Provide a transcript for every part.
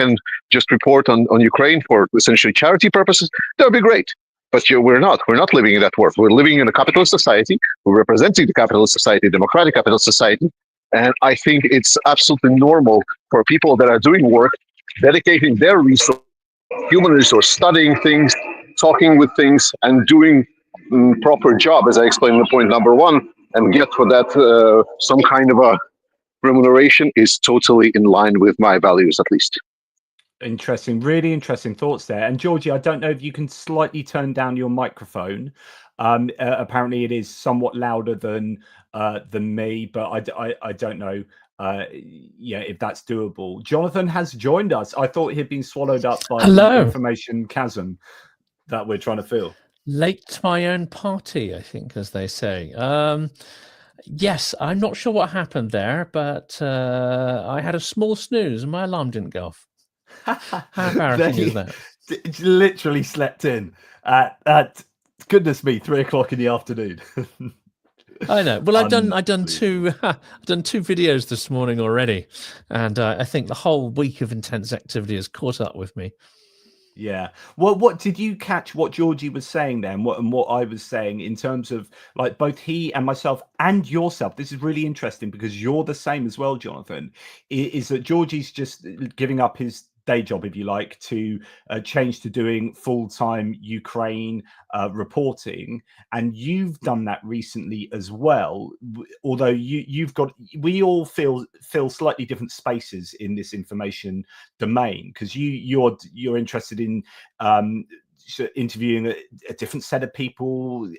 can just report on Ukraine for essentially charity purposes, that would be great. But we're not. We're not living in that world. We're living in a capitalist society. We're representing the capitalist society, democratic capitalist society. And I think it's absolutely normal for people that are doing work, dedicating their resource, human resource, studying things, talking with things, and doing proper job, as I explained in the point number one, and get for that some kind of a remuneration is totally in line with my values, at least. Interesting, really interesting thoughts there. And Georgie, I don't know if you can slightly turn down your microphone. Apparently, it is somewhat louder than me, but I don't know. Yeah, if that's doable. Jonathan has joined us. I thought he'd been swallowed up by the information chasm that we're trying to fill. Late to my own party, I think, as they say. Yes, I'm not sure what happened there, but I had a small snooze and my alarm didn't go off. How embarrassing is that? Literally slept in at goodness me, 3 o'clock in the afternoon. I know. Well, I've done two videos this morning already, and I think the whole week of intense activity has caught up with me. Yeah. Well, what did you catch? What Georgie was saying then, what I was saying in terms of like both he and myself and yourself. This is really interesting because you're the same as well, Jonathan. Is that Georgie's just giving up his day job, if you like, to change to doing full-time Ukraine reporting, and you've done that recently as well. Although we all fill slightly different spaces in this information domain, because you're interested in interviewing a different set of people,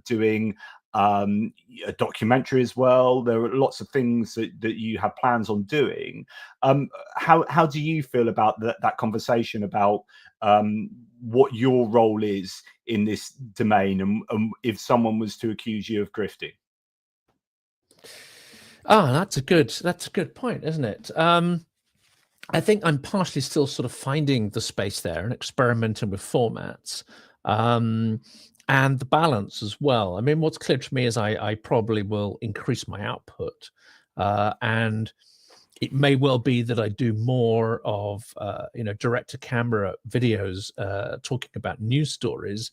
doing a documentary as well. There are lots of things that you have plans on doing. How do you feel about that conversation about what your role is in this domain, and if someone was to accuse you of grifting? Oh, that's a good point, isn't it? I think I'm partially still sort of finding the space there and experimenting with formats. And the balance as well. I mean, what's clear to me is I probably will increase my output, and it may well be that I do more of direct-to-camera videos talking about news stories.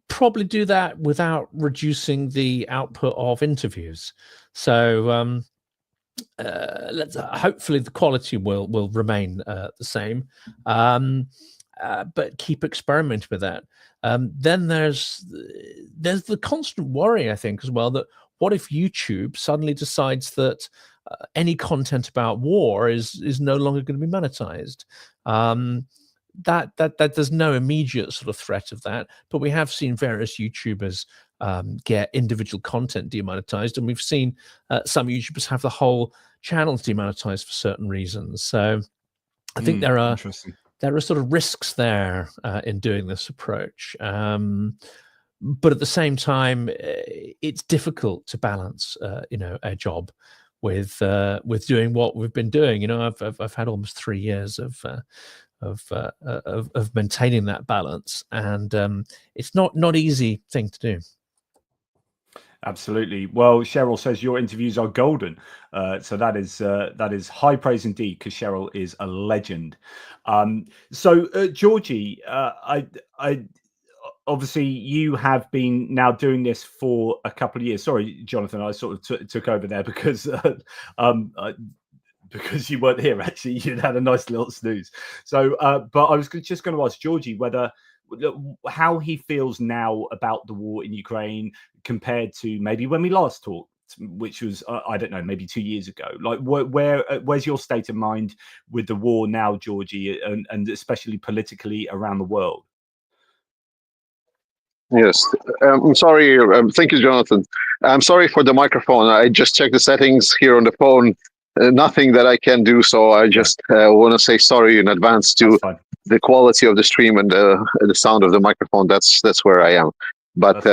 Probably do that without reducing the output of interviews. So hopefully the quality will remain the same. But keep experimenting with that. Then there's the constant worry, I think, as well, that what if YouTube suddenly decides that any content about war is no longer going to be monetized? That there's no immediate sort of threat of that, but we have seen various YouTubers get individual content demonetized, and we've seen some YouTubers have the whole channels demonetized for certain reasons. So I think there are sort of risks there in doing this approach. But at the same time, it's difficult to balance, a job with doing what we've been doing. I've had almost 3 years of maintaining that balance, and it's not easy thing to do. Absolutely. Well, Cheryl says your interviews are golden. So that is high praise indeed, because Cheryl is a legend. So Georgie, I obviously you have been now doing this for a couple of years. Sorry, Jonathan, I sort of took over there because you weren't here. Actually, you'd had a nice little snooze. So, but I was just going to ask Georgie how he feels now about the war in Ukraine compared to maybe when we last talked, which was I don't know, maybe 2 years ago. Like, where's your state of mind with the war now, Georgie, and especially politically around the world? Yes, I'm sorry. Thank you, Jonathan. I'm sorry for the microphone. I just checked the settings here on the phone. Nothing that I can do, so I just want to say sorry in advance to the quality of the stream and the sound of the microphone. That's where I am. But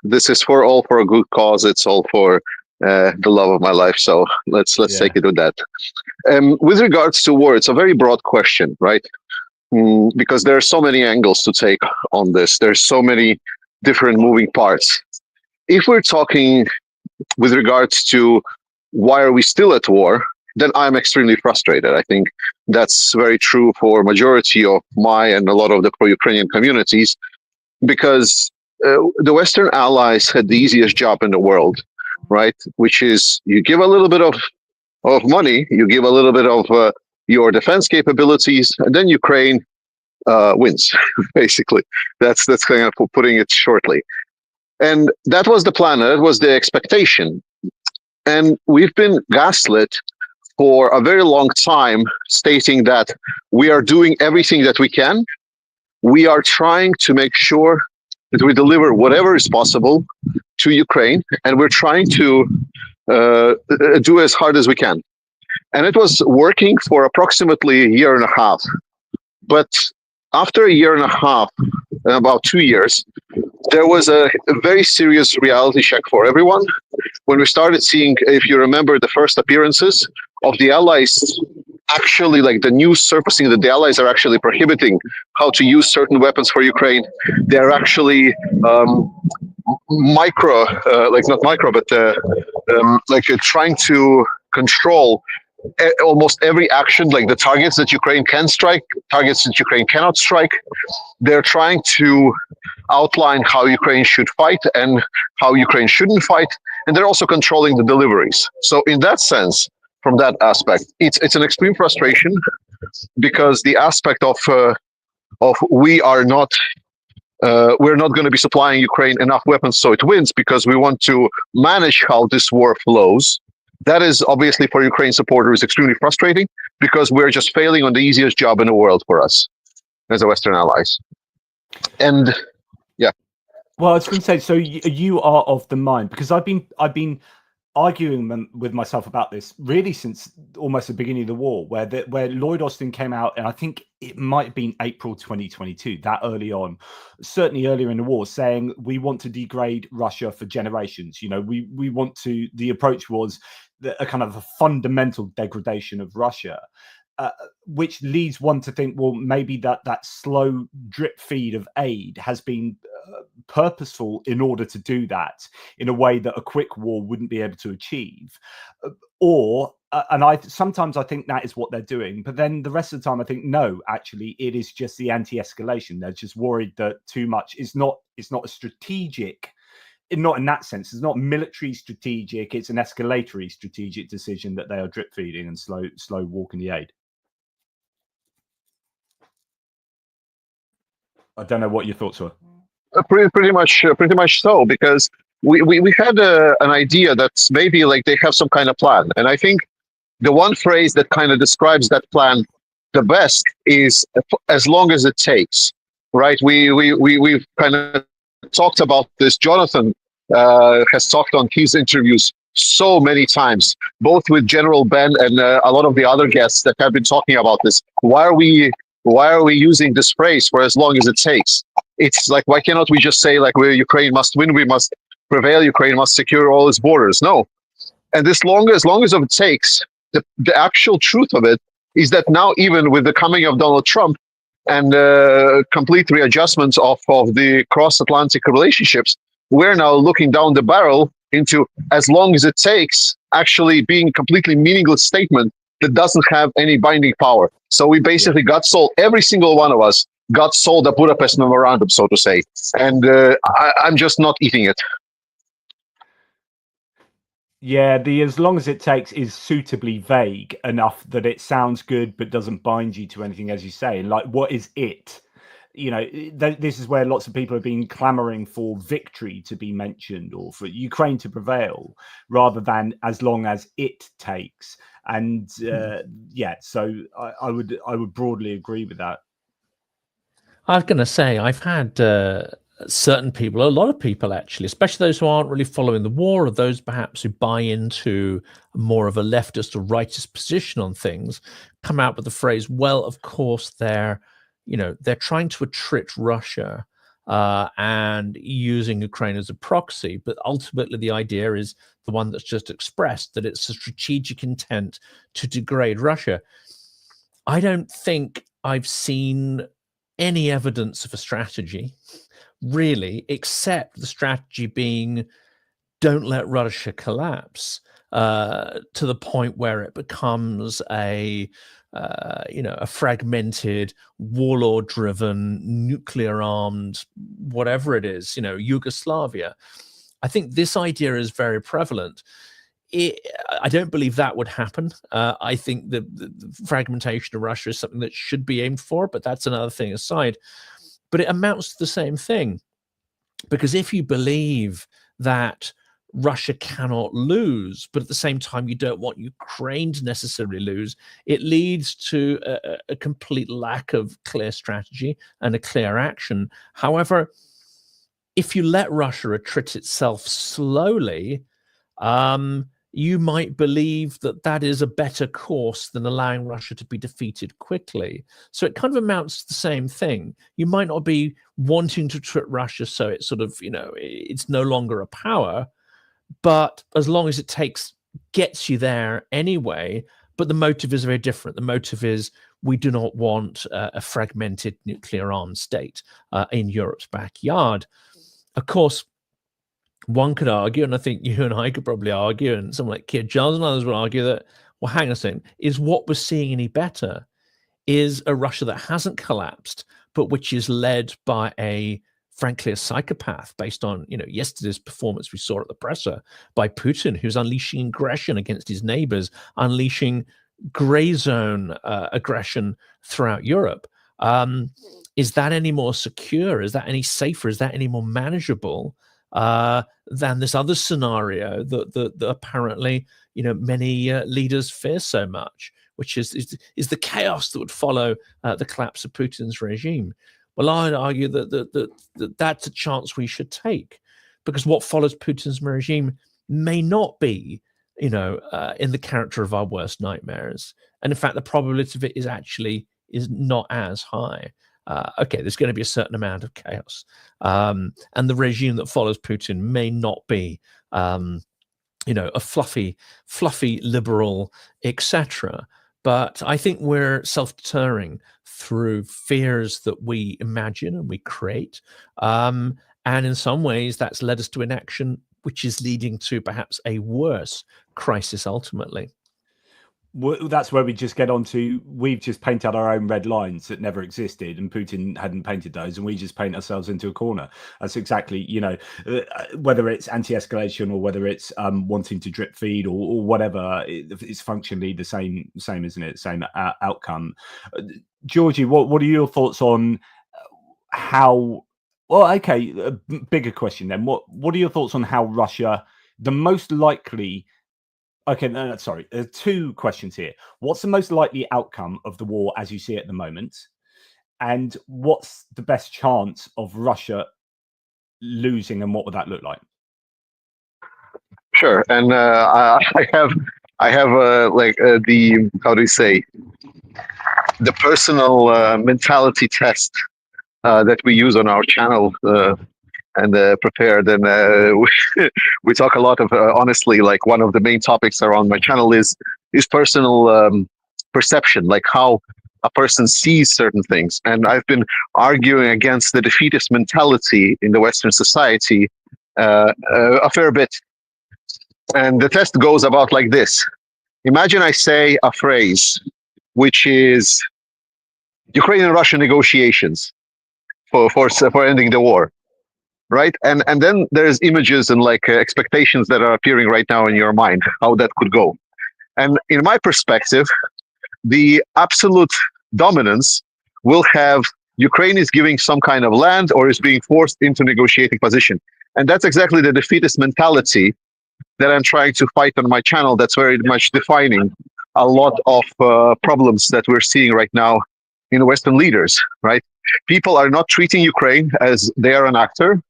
this is for a good cause. It's all for the love of my life. So let's take it with that. With regards to war, it's a very broad question, right? Because there are so many angles to take on this. There's so many different moving parts. If we're talking with regards to why are we still at war, then I'm extremely frustrated. I think that's very true for majority of my and a lot of the pro-Ukrainian communities, because the Western allies had the easiest job in the world, right? Which is you give a little bit of money, you give a little bit of your defense capabilities, and then Ukraine wins. Basically, that's kind of putting it shortly. And that was the plan. That was the expectation. And we've been gaslit for a very long time, stating that we are doing everything that we can. We are trying to make sure that we deliver whatever is possible to Ukraine, and we're trying to do as hard as we can. And it was working for approximately a year and a half. But after a year and a half, about 2 years, there was a very serious reality check for everyone when we started seeing, if you remember, the first appearances of the Allies, actually, like the news surfacing that the Allies are actually prohibiting how to use certain weapons for Ukraine. They're actually trying to control almost every action, like the targets that Ukraine can strike, targets that Ukraine cannot strike. They're trying to outline how Ukraine should fight and how Ukraine shouldn't fight, and they're also controlling the deliveries. So in that sense, from that aspect, it's an extreme frustration, because the aspect of we're not going to be supplying Ukraine enough weapons so it wins, because we want to manage how this war flows. That is obviously for Ukraine supporters extremely frustrating, because we're just failing on the easiest job in the world for us as a Western allies. And yeah. Well, I was going to say, so you are of the mind, because I've been arguing with myself about this really since almost the beginning of the war, where Lloyd Austin came out, and I think it might have been April 2022, that early on, certainly earlier in the war, saying we want to degrade Russia for generations. You know, we want to. The approach was a kind of a fundamental degradation of Russia. Which leads one to think, well, maybe that slow drip feed of aid has been purposeful in order to do that in a way that a quick war wouldn't be able to achieve. And I sometimes I think that is what they're doing, but then the rest of the time I think no, actually it is just the anti-escalation. They're just worried that too much is not a strategic. Not in that sense. It's not military strategic. It's an escalatory strategic decision that they are drip feeding and slow walking the aid. I don't know what your thoughts were. Pretty much so, because we had an idea that maybe like they have some kind of plan, and I think the one phrase that kind of describes that plan the best is "as long as it takes." Right? We've kind of talked about this. Jonathan has talked on his interviews so many times, both with General Ben and a lot of the other guests that have been talking about this. Why are we using this phrase for as long as it takes? It's like, why cannot we just say like Ukraine must win, we must prevail, Ukraine must secure all its borders? No. And as long as it takes, the actual truth of it is that now, even with the coming of Donald Trump and complete readjustments of the cross-Atlantic relationships, we're now looking down the barrel into as long as it takes actually being a completely meaningless statement that doesn't have any binding power. So we basically got sold, every single one of us got sold a Budapest memorandum, so to say. And I'm just not eating it. Yeah, the as long as it takes is suitably vague enough that it sounds good but doesn't bind you to anything, as you say. Like, what is it? You know, this is where lots of people have been clamoring for victory to be mentioned, or for Ukraine to prevail, rather than as long as it takes. And yeah, so I would broadly agree with that. I was going to say, I've had certain people, a lot of people actually, especially those who aren't really following the war, or those perhaps who buy into more of a leftist or rightist position on things, come out with the phrase, well, of course, they're trying to attrit Russia and using Ukraine as a proxy. But ultimately, the idea is the one that's just expressed, that it's a strategic intent to degrade Russia. I don't think I've seen any evidence of a strategy, really, except the strategy being don't let Russia collapse to the point where it becomes a fragmented, warlord-driven, nuclear-armed, whatever it is, Yugoslavia. I think this idea is very prevalent. I don't believe that would happen. I think the fragmentation of Russia is something that should be aimed for, but that's another thing aside. But it amounts to the same thing, because if you believe that Russia cannot lose, but at the same time you don't want Ukraine to necessarily lose, it leads to a complete lack of clear strategy and a clear action. However, if you let Russia attrit itself slowly, you might believe that that is a better course than allowing Russia to be defeated quickly. So it kind of amounts to the same thing. You might not be wanting to attrit Russia so it sort of, it's no longer a power, but as long as it gets you there anyway. But the motive is very different. The motive is we do not want a fragmented nuclear-armed state in Europe's backyard. Of course, one could argue, and I think you and I could probably argue, and someone like Keir Giles and others would argue that, well, hang on a second, is what we're seeing any better? Is a Russia that hasn't collapsed, but which is led by frankly, a psychopath based on, yesterday's performance we saw at the presser by Putin, who's unleashing aggression against his neighbors, unleashing gray zone aggression throughout Europe. Is that any more secure? Is that any safer? Is that any more manageable than this other scenario that apparently, many leaders fear so much, which is the chaos that would follow the collapse of Putin's regime? Well, I'd argue that that's a chance we should take, because what follows Putin's regime may not be, in the character of our worst nightmares. And in fact, the probability of it is not as high. Okay, there's going to be a certain amount of chaos. And the regime that follows Putin may not be, a fluffy liberal, etc. But I think we're self-deterring through fears that we imagine and we create. And in some ways, that's led us to inaction, which is leading to perhaps a worse crisis ultimately. Well, that's where we just get on to, we've just painted our own red lines that never existed, and Putin hadn't painted those, and we just paint ourselves into a corner. That's exactly, whether it's anti-escalation or whether it's wanting to drip feed or whatever, it's functionally the same, isn't it? Same outcome. Georgie, what are your thoughts on how? Well, okay, a bigger question then. What are your thoughts on how Russia, the most likely? Okay, no, sorry. There are two questions here. What's the most likely outcome of the war as you see it at the moment? And what's the best chance of Russia losing, and what would that look like? Sure. And I have the, how do you say, the personal mentality test that we use on our channel and prepared. And we talk a lot of, honestly, like one of the main topics around my channel is personal perception, like how a person sees certain things. And I've been arguing against the defeatist mentality in the Western society a fair bit. And the test goes about like this. Imagine I say a phrase, which is Ukrainian-Russian negotiations for ending the war, right? And then there's images and like expectations that are appearing right now in your mind, how that could go. And in my perspective, the absolute dominance will have Ukraine is giving some kind of land or is being forced into negotiating position. And that's exactly the defeatist mentality that I'm trying to fight on my channel. That's very much defining a lot of problems that we're seeing right now in Western leaders, right? People are not treating Ukraine as they are an actor.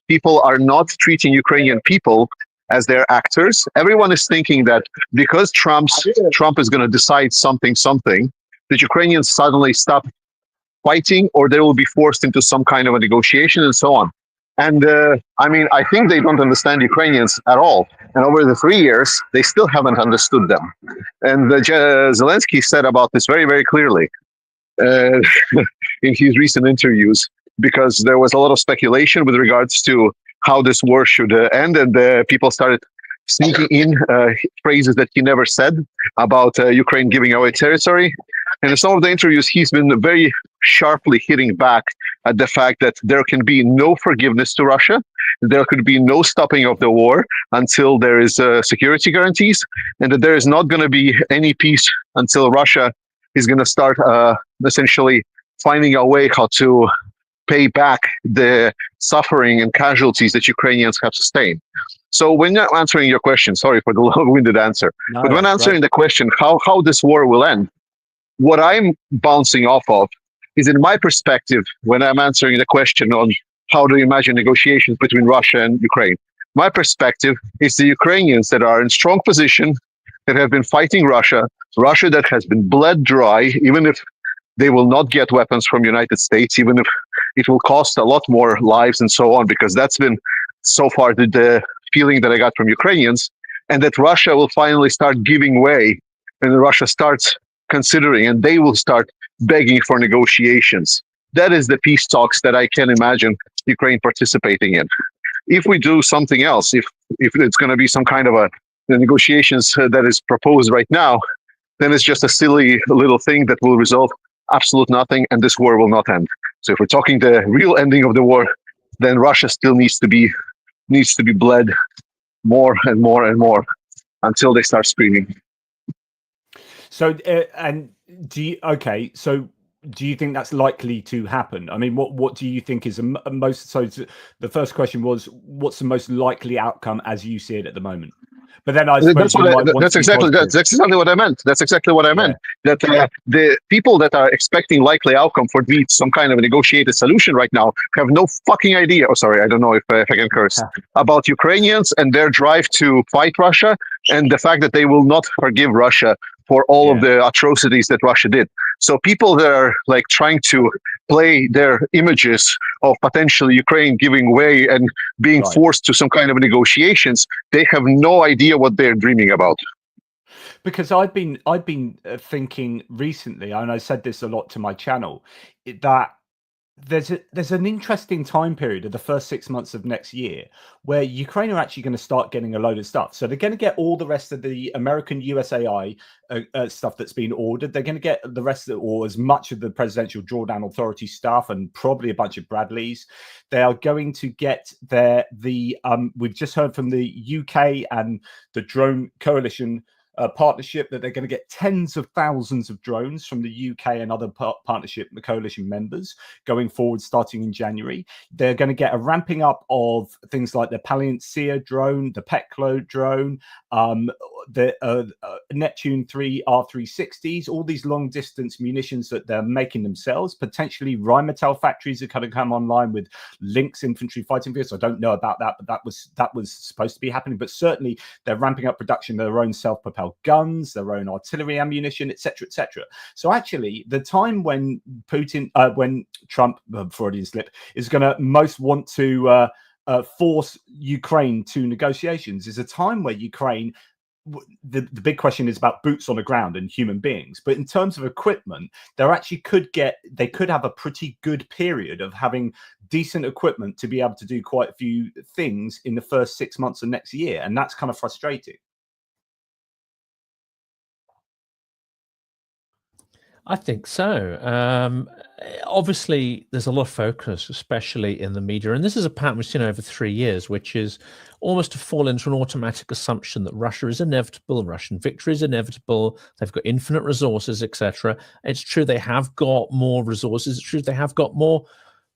People are not treating Ukrainian people as their actors. Everyone is thinking that because Trump is going to decide something, that Ukrainians suddenly stop fighting, or they will be forced into some kind of a negotiation and so on. And I think they don't understand Ukrainians at all. And over the 3 years, they still haven't understood them. And Zelensky said about this very, very clearly in his recent interviews, because there was a lot of speculation with regards to how this war should end, and people started sneaking in phrases that he never said about Ukraine giving away territory. And in some of the interviews, he's been very sharply hitting back at the fact that there can be no forgiveness to Russia. There could be no stopping of the war until there is security guarantees, and that there is not going to be any peace until Russia is going to start essentially finding a way how to pay back the suffering and casualties that Ukrainians have sustained. So when you're answering your question, sorry for the long-winded answer, but when answering the question, how this war will end, what I'm bouncing off of is, in my perspective, when I'm answering the question on how do you imagine negotiations between Russia and Ukraine, my perspective is the Ukrainians that are in strong position, that have been fighting Russia that has been bled dry, even if they will not get weapons from United States, even if it will cost a lot more lives and so on, because that's been so far the feeling that I got from Ukrainians, and that Russia will finally start giving way, and Russia starts considering, and they will start begging for negotiations. That is the peace talks that I can imagine Ukraine participating in. If we do something else, if it's going to be some kind of the negotiations that is proposed right now, then it's just a silly little thing that will resolve absolute nothing, and this war will not end. So if we're talking the real ending of the war, then Russia still needs to be bled more and more and more until they start screaming. So and do you think that's likely to happen? I mean, what do you think is the most? So the first question was, what's the most likely outcome as you see it at the moment? But then I suppose that's exactly what I meant. That's exactly what I meant. Yeah. That the people that are expecting likely outcome for some kind of a negotiated solution right now have no fucking idea. Oh, sorry, I don't know if I can curse about Ukrainians and their drive to fight Russia, and the fact that they will not forgive Russia for all of the atrocities that Russia did. So people that are like trying to play their images of potentially Ukraine giving way and being forced to some kind of negotiations, they have no idea what they're dreaming about. Because I've been thinking recently, and I said this a lot to my channel, that there's an interesting time period of the first 6 months of next year where Ukraine are actually going to start getting a load of stuff. So they're going to get all the rest of the American USAI stuff that's been ordered. They're going to get the rest of it, or as much of the Presidential Drawdown Authority stuff, and probably a bunch of Bradleys. They are going to get we've just heard from the UK and the Drone Coalition partnership that they're going to get tens of thousands of drones from the UK and other partnership coalition members going forward starting in January. They're going to get a ramping up of things like the Palantir drone, the Peklo drone, the Neptune 3 R360s, all these long distance munitions that they're making themselves. Potentially Rheinmetall factories are going to come online with Lynx infantry fighting vehicles. I don't know about that, but that was supposed to be happening. But certainly they're ramping up production of their own self-propelled guns, their own artillery ammunition, etc., etc. So actually, the time when when Trump, Freudian slip, is going to most want to force Ukraine to negotiations is a time where Ukraine. The big question is about boots on the ground and human beings, but in terms of equipment, they could have a pretty good period of having decent equipment to be able to do quite a few things in the first 6 months of next year, and that's kind of frustrating. I think so. Obviously, there's a lot of focus, especially in the media, and this is a pattern we've seen over 3 years, which is almost to fall into an automatic assumption that Russia is inevitable, Russian victory is inevitable, they've got infinite resources, etc. It's true they have got more resources, it's true they have got more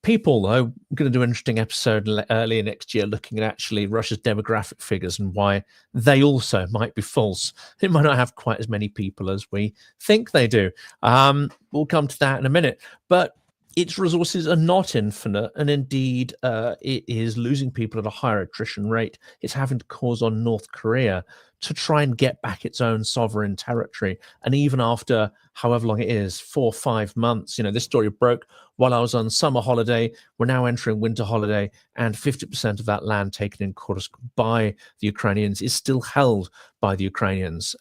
people, though. I'm going to do an interesting episode earlier next year looking at actually Russia's demographic figures and why they also might be false. It might not have quite as many people as we think they do. We'll come to that in a minute. But its resources are not infinite, and indeed it is losing people at a higher attrition rate. It's having to cause on North Korea to try and get back its own sovereign territory. And even after however long it is, 4 or 5 months, this story broke while I was on summer holiday. We're now entering winter holiday, and 50% of that land taken in Kursk by the Ukrainians is still held by the Ukrainians,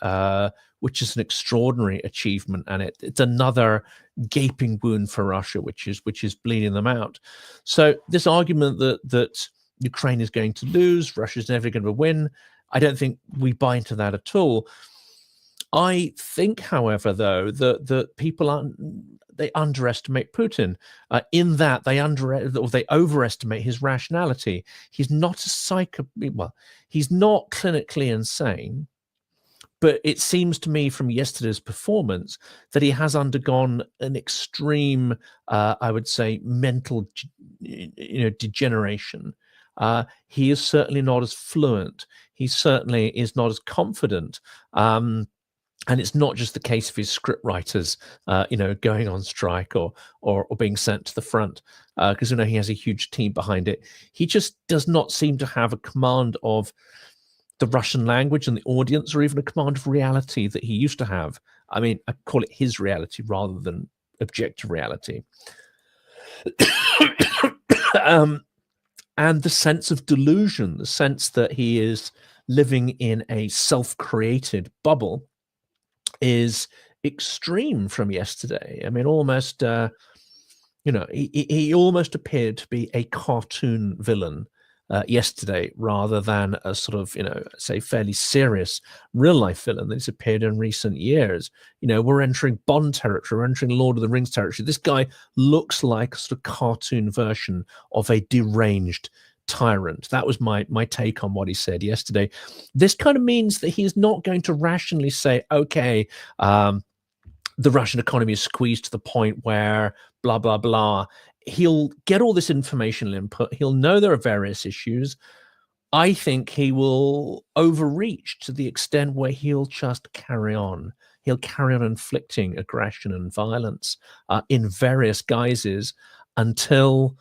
which is an extraordinary achievement. And it's another gaping wound for Russia, which is bleeding them out. So this argument that Ukraine is going to lose, Russia's never going to win. I don't think we buy into that at all. I think, however, though, that people they underestimate Putin in that they overestimate his rationality. He's not he's not clinically insane, but it seems to me from yesterday's performance that he has undergone an extreme, I would say, mental, degeneration. He is certainly not as fluent. He certainly is not as confident. And it's not just the case of his script writers, going on strike or being sent to the front, because he has a huge team behind it. He just does not seem to have a command of the Russian language and the audience, or even a command of reality that he used to have. I mean, I call it his reality rather than objective reality. And the sense of delusion, the sense that he is living in a self-created bubble, is extreme from yesterday. I mean, almost, he almost appeared to be a cartoon villain yesterday, rather than a sort of, say, fairly serious real-life villain that has appeared in recent years. We're entering Bond territory, we're entering Lord of the Rings territory. This guy looks like a sort of cartoon version of a deranged tyrant. That was my take on what he said yesterday. This kind of means that he's not going to rationally say, okay, the Russian economy is squeezed to the point where blah, blah, blah. He'll get all this informational input. He'll know there are various issues. I think he will overreach to the extent where he'll just carry on. He'll carry on inflicting aggression and violence in various guises until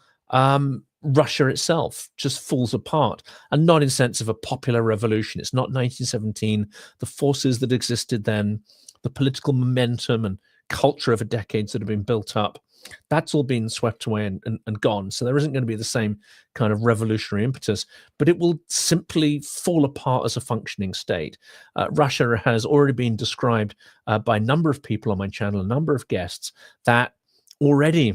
Russia itself just falls apart, and not in the sense of a popular revolution. It's not 1917. The forces that existed then, the political momentum and culture over decades that have been built up, that's all been swept away and gone. So there isn't going to be the same kind of revolutionary impetus, but it will simply fall apart as a functioning state. Russia has already been described by a number of people on my channel, a number of guests, that already,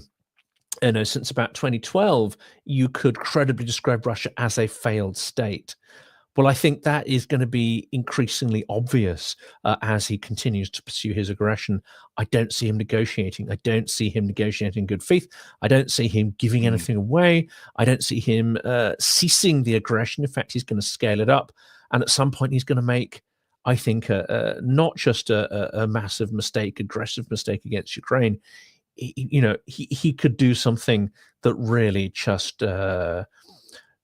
since about 2012, you could credibly describe Russia as a failed state. Well, I think that is going to be increasingly obvious as he continues to pursue his aggression. I don't see him negotiating. I don't see him negotiating in good faith. I don't see him giving anything away. I don't see him ceasing the aggression. In fact, he's going to scale it up. And at some point, he's going to make, I think, not just a massive mistake, aggressive mistake against Ukraine. He could do something that really just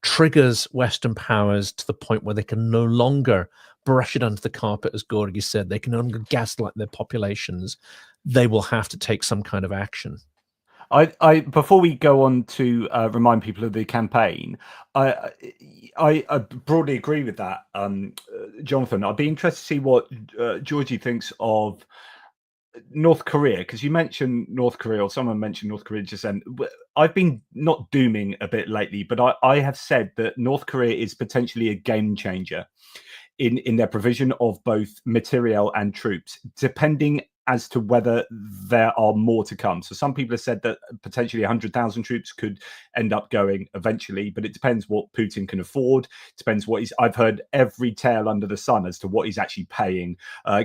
triggers Western powers to the point where they can no longer brush it under the carpet, as Georgijs said. They can no longer gaslight their populations. They will have to take some kind of action. I before we go on to remind people of the campaign, I broadly agree with that, Jonathan. I'd be interested to see what Georgie thinks of North Korea, because you mentioned North Korea, or someone mentioned North Korea just then. I've been not dooming a bit lately, but I have said that North Korea is potentially a game changer in their provision of both materiel and troops, depending as to whether there are more to come. So some people have said that potentially 100,000 troops could end up going eventually, but it depends what Putin can afford. It depends what he's. I've heard every tale under the sun as to what he's actually paying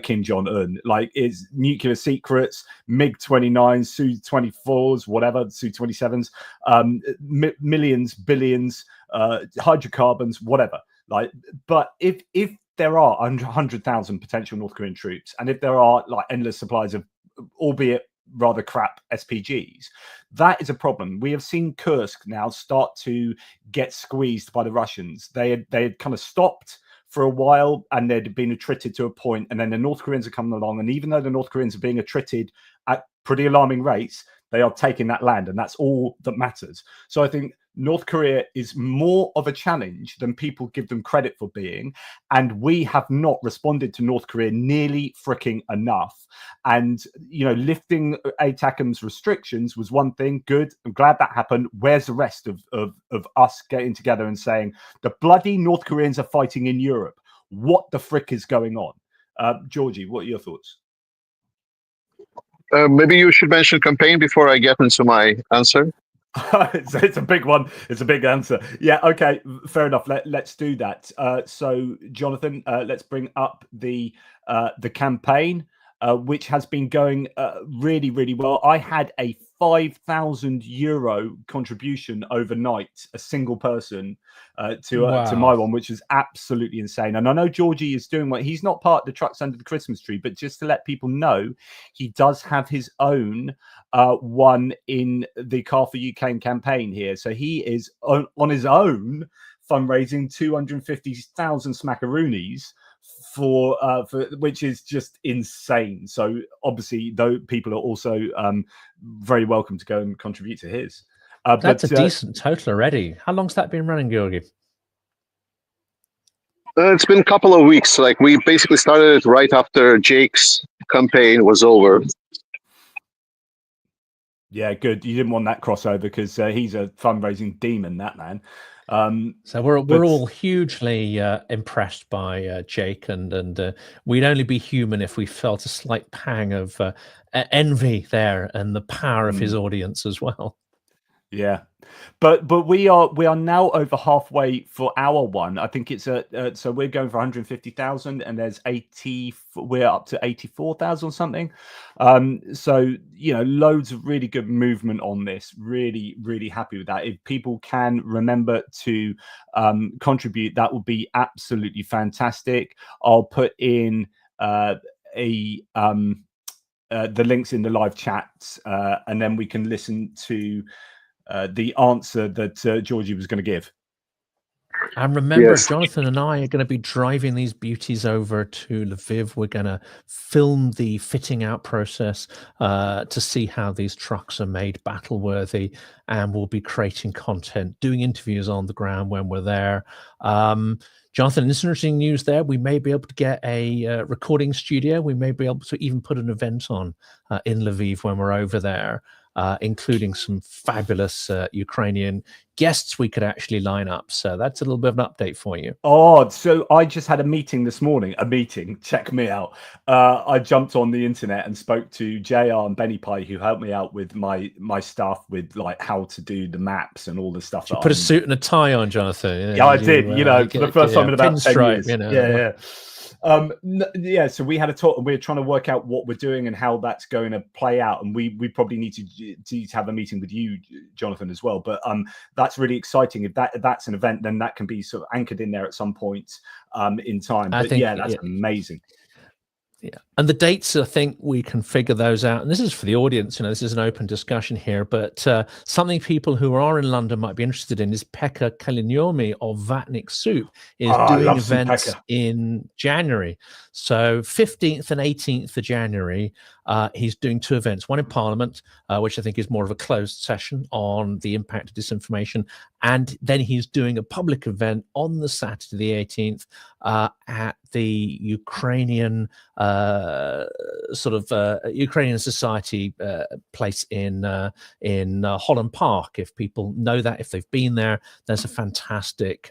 Kim Jong-un. Like, is nuclear secrets, MiG-29s, Su-24s, whatever, Su-27s, millions, billions, hydrocarbons, whatever. Like, but if there are 100,000 potential North Korean troops, and if there are like endless supplies of, albeit rather crap, SPGs, that is a problem. We have seen Kursk now start to get squeezed by the Russians. They had kind of stopped for a while, and they'd been attrited to a point, and then the North Koreans are coming along, and even though the North Koreans are being attrited at pretty alarming rates, they are taking that land, and that's all that matters. So I think North Korea is more of a challenge than people give them credit for being, and we have not responded to North Korea nearly freaking enough. And, lifting ATACM's restrictions was one thing. Good. I'm glad that happened. Where's the rest of us getting together and saying, the bloody North Koreans are fighting in Europe? What the frick is going on? Georgie, what are your thoughts? Maybe you should mention campaign before I get into my answer. It's a big one. It's a big answer. Yeah. Okay. Fair enough. Let's do that. So, Jonathan, let's bring up the campaign, which has been going really, really well. I had a €5,000 contribution overnight, a single person, to my one, which is absolutely insane. And I know Georgie is doing what he's not part of the Trucks Under the Christmas Tree, but just to let people know, he does have his own one in the Car for Ukraine campaign here. So he is on his own fundraising 250,000 smackaroonies for which is just insane. So obviously, though, people are also very welcome to go and contribute to his. That's a decent total already. How long's that been running, Georgi? It's been a couple of weeks. Like, we basically started it right after Jake's campaign was over. Yeah, good. You didn't want that crossover because he's a fundraising demon, that man. So we're all hugely impressed by Jake, and we'd only be human if we felt a slight pang of envy there, and the power of his audience as well. Yeah, but we are now over halfway for our one. I think it's so we're going for 150,000, and there's 80. We're up to 84,000 or something. So loads of really good movement on this. Really, really happy with that. If people can remember to contribute, that would be absolutely fantastic. I'll put in the links in the live chats, and then we can listen to the answer that Georgie was going to give. And remember, Yes. Jonathan and I are going to be driving these beauties over to Lviv. We're going to film the fitting out process to see how these trucks are made battle worthy, and we'll be creating content, doing interviews on the ground when we're there. Jonathan, this interesting news there. We may be able to get a recording studio. We may be able to even put an event on in Lviv when we're over there. Including some fabulous Ukrainian guests we could actually line up. So that's a little bit of an update for you. Oh, so I just had a meeting this morning. Check me out. I jumped on the internet and spoke to JR and Benny Pie, who helped me out with my stuff with like how to do the maps and all the stuff. You put a suit and a tie on, Jonathan. Yeah, I did. For the first time in about 10 years. Yeah. Yeah, so we had a talk, and we were trying to work out what we're doing and how that's going to play out, and we probably need to have a meeting with you, Jonathan, as well. But that's really exciting. If that's an event, then that can be sort of anchored in there at some point in time. But yeah, that's amazing. Yeah, and the dates, I think we can figure those out. And this is for the audience, this is an open discussion here, but something people who are in London might be interested in is Pekka Kaliniomi of Vatnik Soup is doing events in January. So 15th and 18th of January, he's doing 2 events, one in Parliament, which I think is more of a closed session on the impact of disinformation. And then he's doing a public event on the Saturday, the 18th, at the Ukrainian Ukrainian Society place in Holland Park. If people know that, if they've been there, there's a fantastic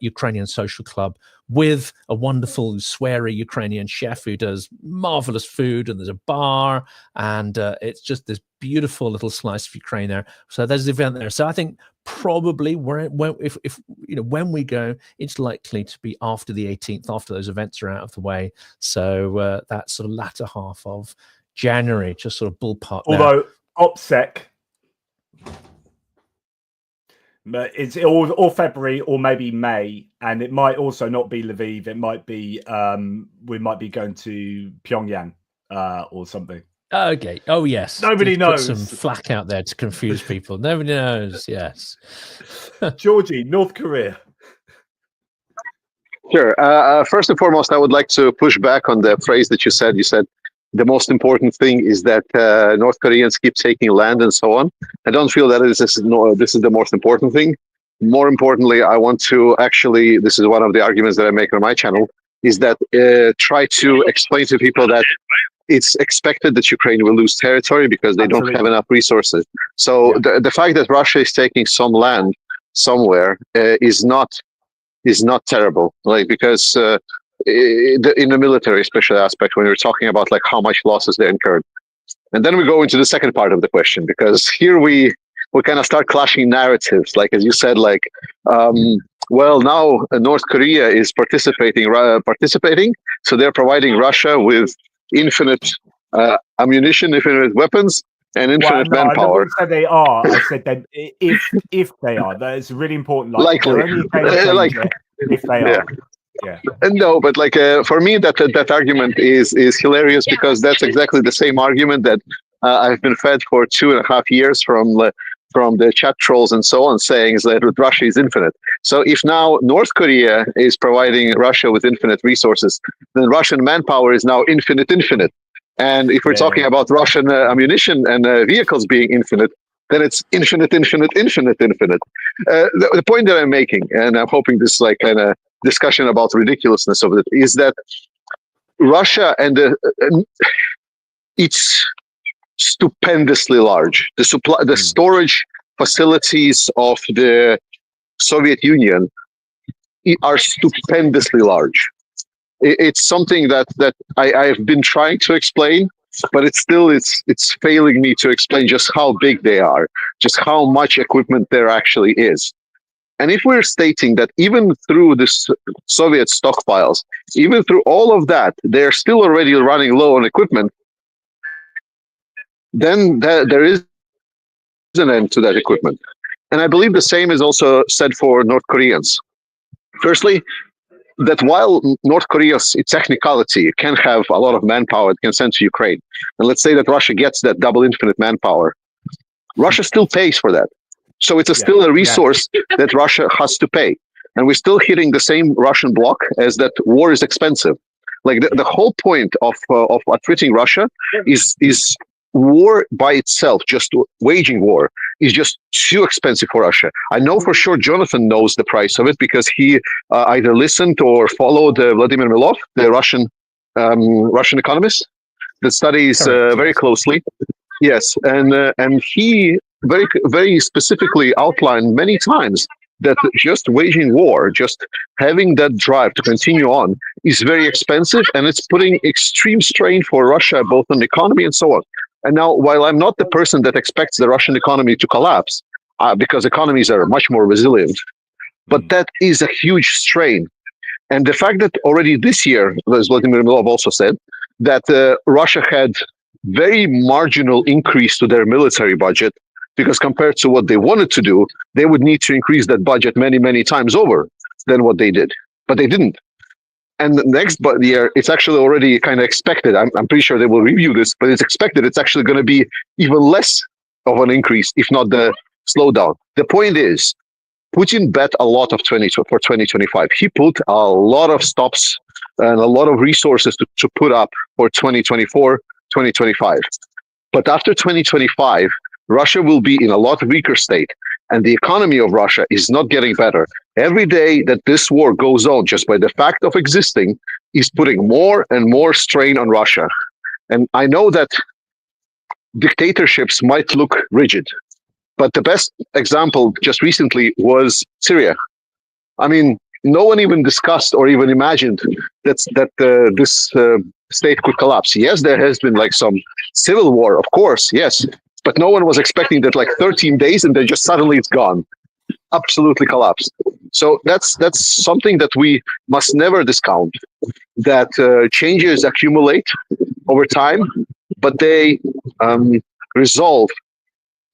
Ukrainian social club with a wonderful sweary Ukrainian chef who does marvelous food, and there's a bar, and it's just this beautiful little slice of Ukraine there. So there's the event there. So I think probably when we go, it's likely to be after the 18th, after those events are out of the way. So that sort of latter half of January, just sort of ballpark. Although OPSEC, it's or February or maybe May, and it might also not be Lviv. It might be we might be going to Pyongyang or something. Okay. Oh yes. Nobody knows. Put some flack out there to confuse people. Nobody knows. Yes. Georgie, North Korea. Sure. First and foremost, I would like to push back on the phrase that you said. You said the most important thing is that North Koreans keep taking land and so on. I don't feel that this is the most important thing. More importantly, I want to actually, this is one of the arguments that I make on my channel, is that try to explain to people that it's expected that Ukraine will lose territory because they don't have enough resources. So the fact that Russia is taking some land somewhere is not terrible, like, because in the military, especially aspect, when we're talking about like how much losses they incurred. And then we go into the second part of the question, because here we we kind of start clashing narratives. Like as you said, like well, now North Korea is participating, so they're providing Russia with infinite ammunition, infinite weapons, and infinite no, I manpower. never said they are. I said that if they are, that is really important. Like Likely. they're only a game changer if they are. Yeah. No, but like for me, that argument is hilarious, because that's exactly the same argument that I've been fed for 2.5 years from the chat trolls and so on, saying is that Russia is infinite. So if now North Korea is providing Russia with infinite resources, then Russian manpower is now infinite. And if we're talking about Russian ammunition and vehicles being infinite, then it's infinite. The point that I'm making, and I'm hoping this like kind of discussion about ridiculousness of it, is that Russia and it's stupendously large. The storage facilities of the Soviet Union are stupendously large. It's something that I've been trying to explain, but it's failing me to explain just how big they are, just how much equipment there actually is. And if we're stating that even through this Soviet stockpiles, even through all of that, they're still already running low on equipment, then there is an end to that equipment. And I believe the same is also said for North Koreans. Firstly, that while North Korea's technicality can have a lot of manpower it can send to Ukraine, and let's say that Russia gets that double infinite manpower, Russia still pays for that. So it's still a resource that Russia has to pay. And we're still hitting the same Russian bloc as that war is expensive. Like the whole point of attriting Russia is war by itself, just waging war, is just too expensive for Russia. I know for sure Jonathan knows the price of it, because he either listened or followed Vladimir Milov, the Russian economist that studies very closely. Yes, and he very specifically outlined many times that just waging war, just having that drive to continue on, is very expensive, and it's putting extreme strain for Russia, both on the economy and so on. And now, while I'm not the person that expects the Russian economy to collapse, because economies are much more resilient, but that is a huge strain. And the fact that already this year, as Vladimir Milov also said, that Russia had very marginal increase to their military budget, because compared to what they wanted to do, they would need to increase that budget many, many times over than what they did. But they didn't. And the next year, it's actually already kind of expected. I'm pretty sure they will review this, but it's expected it's actually going to be even less of an increase, if not the slowdown. The point is, Putin bet a lot for 2025. He put a lot of stops and a lot of resources to put up for 2024, 2025. But after 2025, Russia will be in a lot weaker state, and the economy of Russia is not getting better. Every day that this war goes on, just by the fact of existing, is putting more and more strain on Russia. And I know that dictatorships might look rigid, but the best example just recently was Syria. I mean, no one even discussed or even imagined that this state could collapse. Yes, there has been like some civil war, of course, yes. But no one was expecting that like 13 days and then just suddenly it's gone. Absolutely collapsed. So that's something that we must never discount, that changes accumulate over time, but they resolve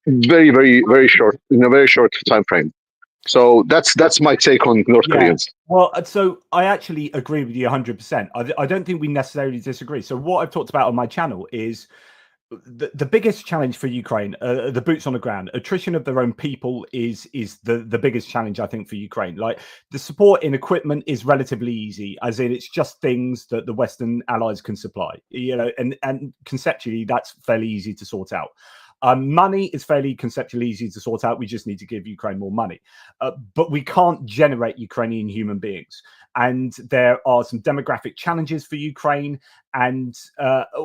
very, very, very short, in a very short time frame. So that's my take on North Koreans. Well, so I actually agree with you 100%. I don't think we necessarily disagree. So what I've talked about on my channel is the biggest challenge for Ukraine, the boots on the ground. Attrition of their own people is the biggest challenge, I think, for Ukraine. Like, the support in equipment is relatively easy, as in it's just things that the Western allies can supply, you know, and conceptually that's fairly easy to sort out. Money is fairly conceptually easy to sort out. We just need to give Ukraine more money. But we can't generate Ukrainian human beings. And there are some demographic challenges for Ukraine. And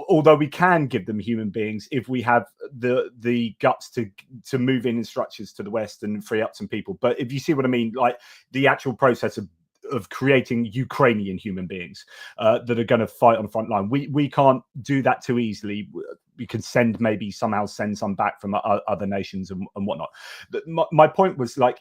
although we can give them human beings, if we have the guts to move in structures to the West and free up some people. But if you see what I mean, like the actual process of of creating Ukrainian human beings that are going to fight on the front line. We can't do that too easily. We can somehow send some back from other nations and whatnot. My point was, like,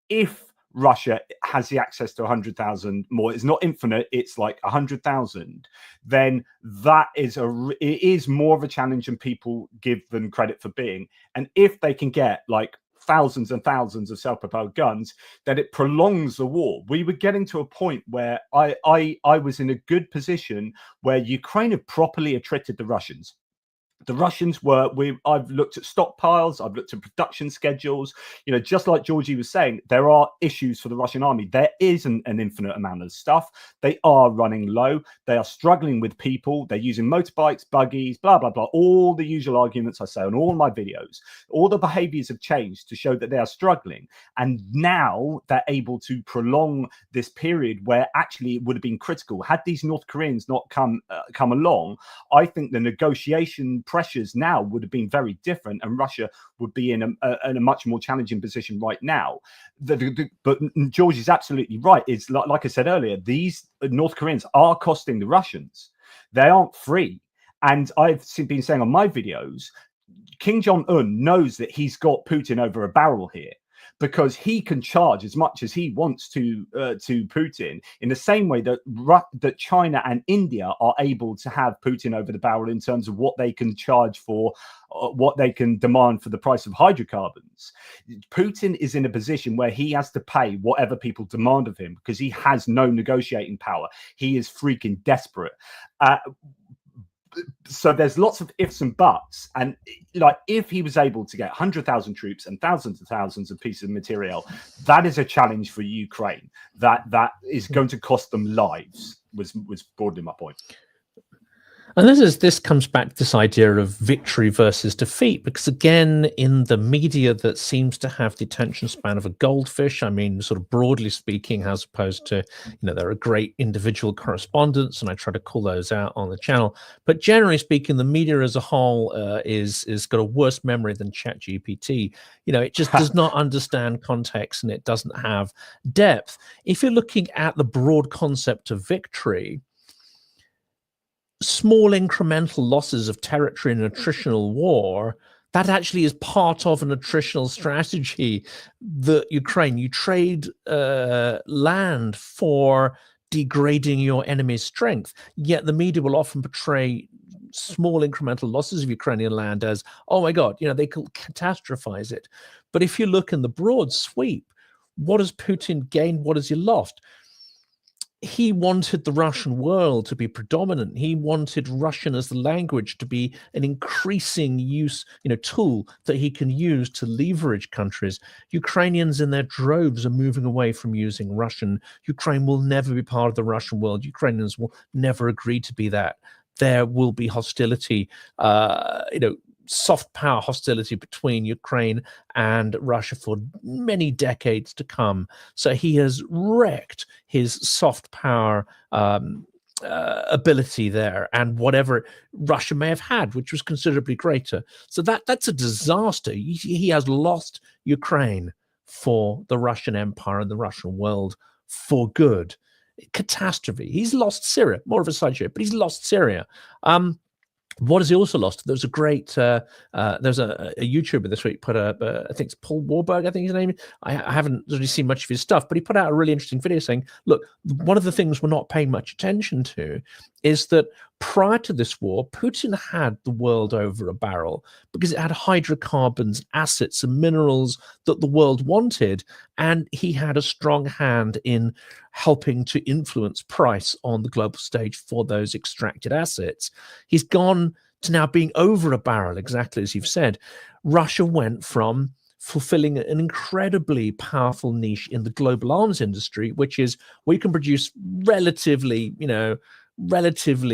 if Russia has the access to 100,000 more, it's not infinite, it's like 100,000, then it is more of a challenge than people give them credit for being. And if they can get like thousands and thousands of self-propelled guns, then it prolongs the war. We were getting to a point where I was in a good position where Ukraine had properly attrited the Russians. The Russians I've looked at stockpiles, I've looked at production schedules, just like Georgie was saying, there are issues for the Russian army. There isn't an infinite amount of stuff. They are running low. They are struggling with people. They're using motorbikes, buggies, blah, blah, blah, all the usual arguments I say on all my videos. All the behaviors have changed to show that they are struggling. And now they're able to prolong this period where actually it would have been critical. Had these North Koreans not come along, I think the negotiation pressures now would have been very different, and Russia would be in a much more challenging position right now. But George is absolutely right. It's like I said earlier, these North Koreans are costing the Russians. They aren't free. And I've been saying on my videos, Kim Jong-un knows that he's got Putin over a barrel here, because he can charge as much as he wants to Putin, in the same way that China and India are able to have Putin over the barrel in terms of what they can charge for, what they can demand for the price of hydrocarbons. Putin is in a position where he has to pay whatever people demand of him because he has no negotiating power. He is freaking desperate. So there's lots of ifs and buts, and like, if he was able to get 100,000 troops and thousands of pieces of material, that is a challenge for Ukraine. That is going to cost them lives. Was broadly my point. And this comes back to this idea of victory versus defeat, because again, in the media that seems to have the attention span of a goldfish, I mean, sort of broadly speaking, as opposed to, there are great individual correspondents, and I try to call those out on the channel. But generally speaking, the media as a whole is got a worse memory than ChatGPT. It just does not understand context, and it doesn't have depth. If you're looking at the broad concept of victory, small incremental losses of territory in an attritional war, that actually is part of an attritional strategy that Ukraine, you trade land for degrading your enemy's strength. Yet the media will often portray small incremental losses of Ukrainian land as, oh my God, they can catastrophize it. But if you look in the broad sweep, what has Putin gained? What has he lost? He wanted the Russian world to be predominant. He wanted Russian as the language to be an increasing tool that he can use to leverage countries. Ukrainians in their droves are moving away from using Russian. Ukraine will never be part of the Russian world. Ukrainians will never agree to be that. There will be hostility, soft power hostility between Ukraine and Russia for many decades to come. So he has wrecked his soft power ability there, and whatever Russia may have had, which was considerably greater. So that's a disaster. He has lost Ukraine for the Russian Empire and the Russian world for good. Catastrophe. He's lost Syria, more of a side show, but he's lost Syria. What has he also lost? There was a great, there's a YouTuber this week put up, I think it's Paul Warburg, I think his name. I haven't really seen much of his stuff, but he put out a really interesting video saying, look, one of the things we're not paying much attention to is that prior to this war, Putin had the world over a barrel because it had hydrocarbons, assets, and minerals that the world wanted. And he had a strong hand in helping to influence price on the global stage for those extracted assets. He's gone to now being over a barrel, exactly as you've said. Russia went from fulfilling an incredibly powerful niche in the global arms industry, which is we can produce relatively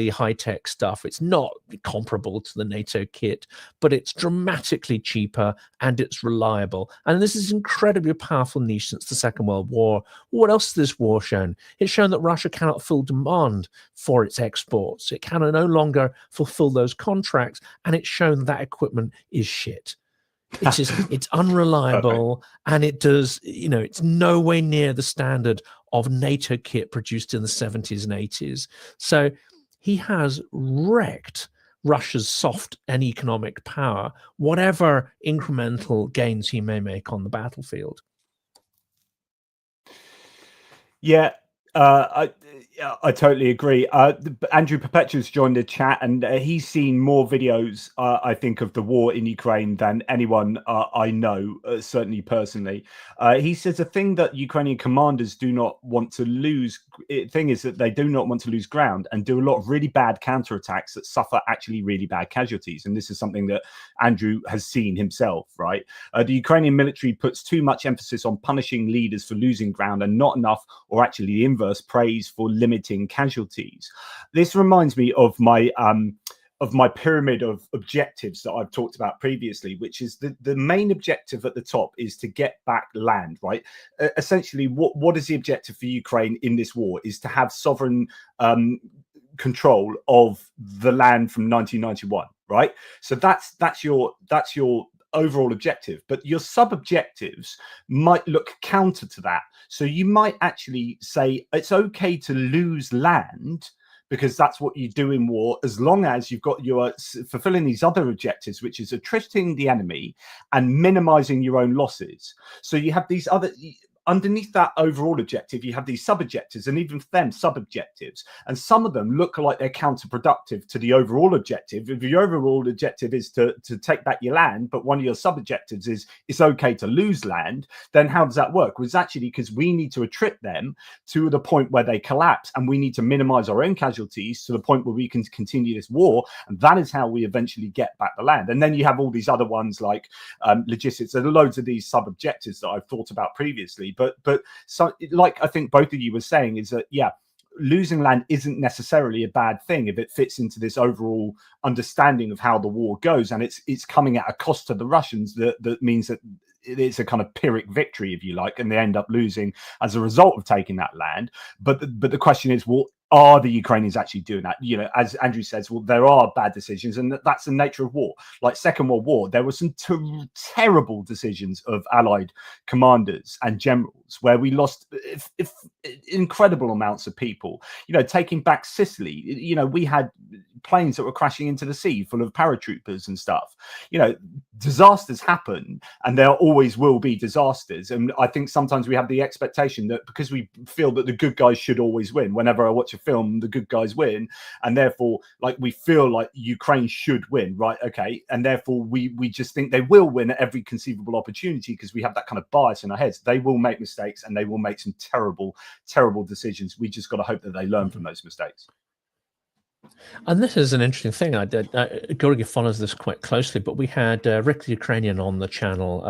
high-tech stuff. It's not comparable to the NATO kit, but it's dramatically cheaper and it's reliable. And this is incredibly powerful niche since the Second World War. What else has this war shown? It's shown that Russia cannot fill demand for its exports. It can no longer fulfill those contracts, and it's shown that equipment is shit. It's unreliable, and it does, it's nowhere near the standard of NATO kit produced in the 70s and 80s. So he has wrecked Russia's soft and economic power, whatever incremental gains he may make on the battlefield. Yeah, I totally agree. Andrew Perpetua's joined the chat, and he's seen more videos, I think, of the war in Ukraine than anyone I know, certainly personally. He says the thing that Ukrainian commanders do not want to lose, thing is that they do not want to lose ground and do a lot of really bad counterattacks that suffer actually really bad casualties. And this is something that Andrew has seen himself, right? The Ukrainian military puts too much emphasis on punishing leaders for losing ground and not enough, or actually the inverse, praise for limiting casualties. This reminds me of my pyramid of objectives that I've talked about previously, which is the main objective at the top is to get back land, right? Essentially, what is the objective for Ukraine in this war is to have sovereign control of the land from 1991, right? So that's your overall objective, but your sub-objectives might look counter to that. So you might actually say it's okay to lose land because that's what you do in war, as long as you've got your fulfilling these other objectives, which is attriting the enemy and minimizing your own losses. So you have these other, underneath that overall objective, you have these sub-objectives, and even for them, sub-objectives. And some of them look like they're counterproductive to the overall objective. If your overall objective is to take back your land, but one of your sub-objectives is it's okay to lose land, then how does that work? Well, it's actually because we need to attrit them to the point where they collapse, and we need to minimize our own casualties to the point where we can continue this war. And that is how we eventually get back the land. And then you have all these other ones like logistics. There are loads of these sub-objectives that I've thought about previously. But so, like I think both of you were saying, is that, yeah, losing land isn't necessarily a bad thing if it fits into this overall understanding of how the war goes, and it's coming at a cost to the Russians that means that it's a kind of Pyrrhic victory, if you like, and they end up losing as a result of taking that land. But the question is, well, are the Ukrainians actually doing that? You know, as Andrew says, well, there are bad decisions, and that's the nature of war. Like Second World War, there were some terrible decisions of Allied commanders and generals where we lost incredible amounts of people. You know, taking back Sicily, you know, we had planes that were crashing into the sea full of paratroopers and stuff. You know, disasters happen, and there always will be disasters. And I think sometimes we have the expectation that because we feel that the good guys should always win, whenever I watch a film, the good guys win, and therefore, like, we feel like Ukraine should win, right? Okay, and therefore we just think they will win at every conceivable opportunity because we have that kind of bias in our heads. They will make mistakes, and they will make some terrible decisions. We just got to hope that they learn from those mistakes. And this is an interesting thing. Georgijs follows this quite closely, but we had Rick the Ukrainian on the channel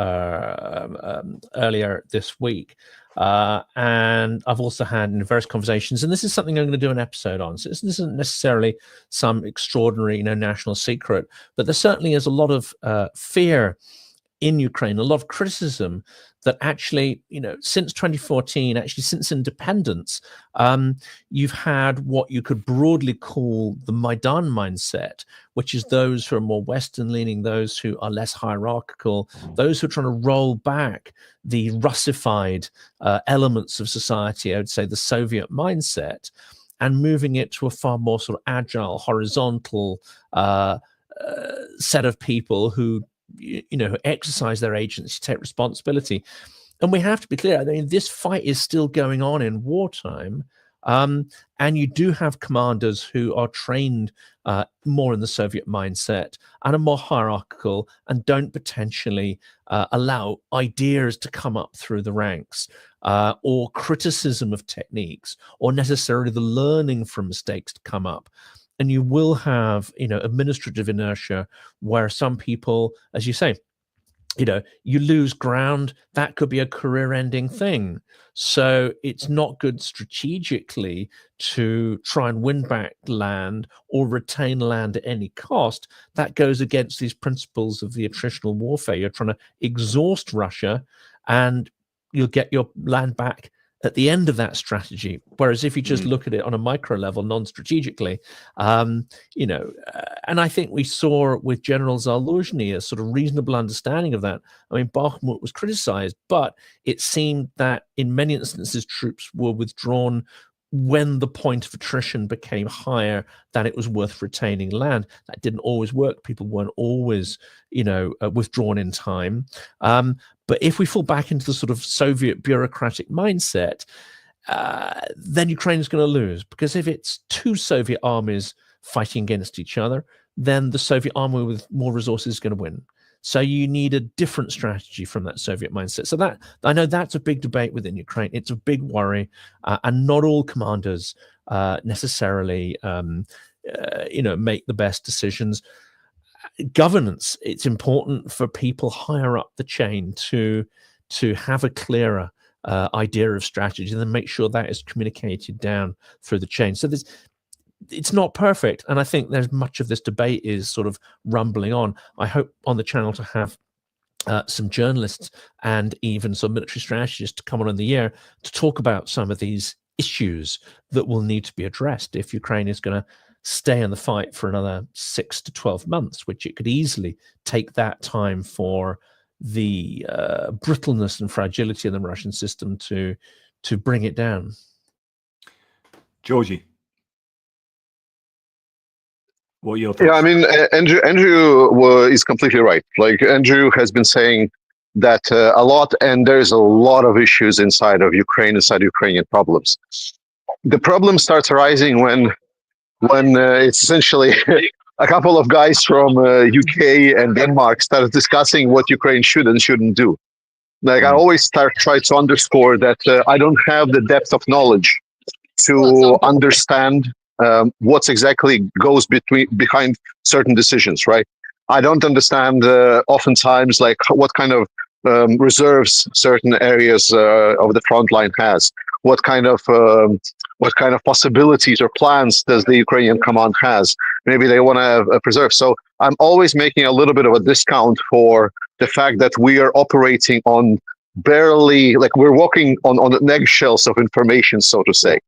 earlier this week. And I've also had in various conversations, and this is something I'm going to do an episode on. So this isn't necessarily some extraordinary, national secret, but there certainly is a lot of fear in Ukraine, a lot of criticism that actually, since 2014, actually since independence, you've had what you could broadly call the Maidan mindset, which is those who are more Western leaning, those who are less hierarchical, those who are trying to roll back the Russified elements of society, I would say the Soviet mindset, and moving it to a far more sort of agile, horizontal set of people who who exercise their agency, take responsibility. And we have to be clear, I mean, this fight is still going on in wartime. And you do have commanders who are trained more in the Soviet mindset and are more hierarchical and don't potentially allow ideas to come up through the ranks or criticism of techniques or necessarily the learning from mistakes to come up. And you will have, administrative inertia where some people, as you say, you lose ground. That could be a career-ending thing. So it's not good strategically to try and win back land or retain land at any cost. That goes against these principles of the attritional warfare. You're trying to exhaust Russia, and you'll get your land back at the end of that strategy. Whereas if you just look at it on a micro level, non-strategically, you know, and I think we saw with General Zaluzhny a sort of reasonable understanding of that. I mean, Bakhmut was criticized, but it seemed that in many instances troops were withdrawn when the point of attrition became higher than it was worth retaining land. That didn't always work. People weren't always, you know, withdrawn in time. But if we fall back into the sort of Soviet bureaucratic mindset, then Ukraine is going to lose, because if it's two Soviet armies fighting against each other, then the Soviet army with more resources is going to win. So you need a different strategy from that Soviet mindset. So that, I know that's a big debate within Ukraine. It's a big worry, and not all commanders necessarily, you know, make the best decisions. Governance, it's important for people higher up the chain to have a clearer idea of strategy, and then make sure that is communicated down through the chain. So it's not perfect, and I think there's much of this debate is sort of rumbling on. I hope on the channel to have some journalists and even some military strategists to come on in the year to talk about some of these issues that will need to be addressed if Ukraine is going to stay in the fight for another 6 to 12 months, which it could easily take that time for the brittleness and fragility of the Russian system to bring it down. Georgie, what are your thoughts? Yeah, I mean, Andrew is completely right. Like, Andrew has been saying that a lot, and there's a lot of issues inside of Ukraine, inside Ukrainian problems. The problem starts arising when it's essentially a couple of guys from UK and Denmark started discussing what Ukraine should and shouldn't do. Like, I always try to underscore that I don't have the depth of knowledge to understand what's exactly goes behind certain decisions, right? I don't understand oftentimes like what kind of reserves certain areas of the front line has. What kind of possibilities or plans does the Ukrainian command has? Maybe they want to preserve. So I'm always making a little bit of a discount for the fact that we are operating on barely, like, we're walking on the eggshells of information, so to say.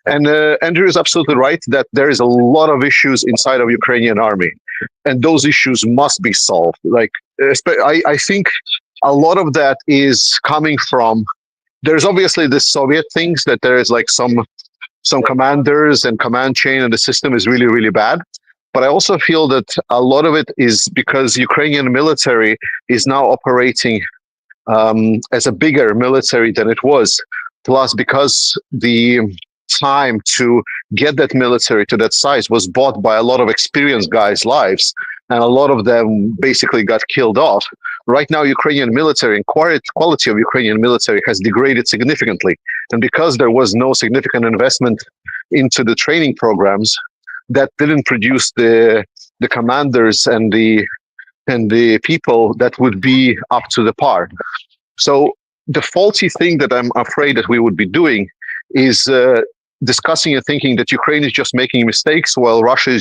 And Andrew is absolutely right that there is a lot of issues inside of Ukrainian army, and those issues must be solved. Like, I think a lot of that is coming from, there's obviously the Soviet things, that there is like some commanders and command chain, and the system is really, really bad. But I also feel that a lot of it is because Ukrainian military is now operating as a bigger military than it was. Plus, because the time to get that military to that size was bought by a lot of experienced guys' lives, and a lot of them basically got killed off. Right now, Ukrainian military and quality of Ukrainian military has degraded significantly. And because there was no significant investment into the training programs, that didn't produce the commanders and the people that would be up to the par. So the faulty thing that I'm afraid that we would be doing is discussing and thinking that Ukraine is just making mistakes while Russia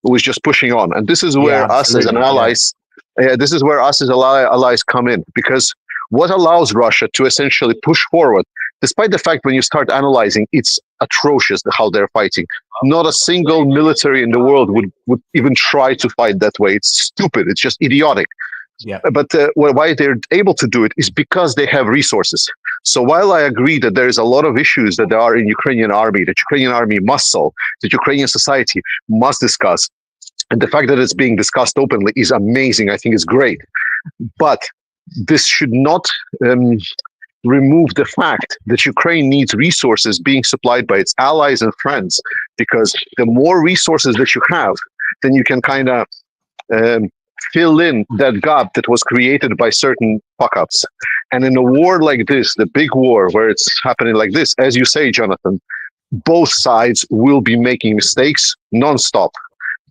was just pushing on. And this is where us as an allies, this is where us as allies come in, because what allows Russia to essentially push forward, despite the fact when you start analyzing, it's atrocious how they're fighting. Not a single military in the world would even try to fight that way. It's stupid. It's just idiotic. Yeah. But why they're able to do it is because they have resources. So while I agree that there is a lot of issues that there are in Ukrainian army, that Ukrainian army must solve, that Ukrainian society must discuss, and the fact that it's being discussed openly is amazing. I think it's great. But this should not remove the fact that Ukraine needs resources being supplied by its allies and friends, because the more resources that you have, then you can kind of fill in that gap that was created by certain fuck-ups. And in a war like this, the big war where it's happening like this, as you say, Jonathan, both sides will be making mistakes non-stop.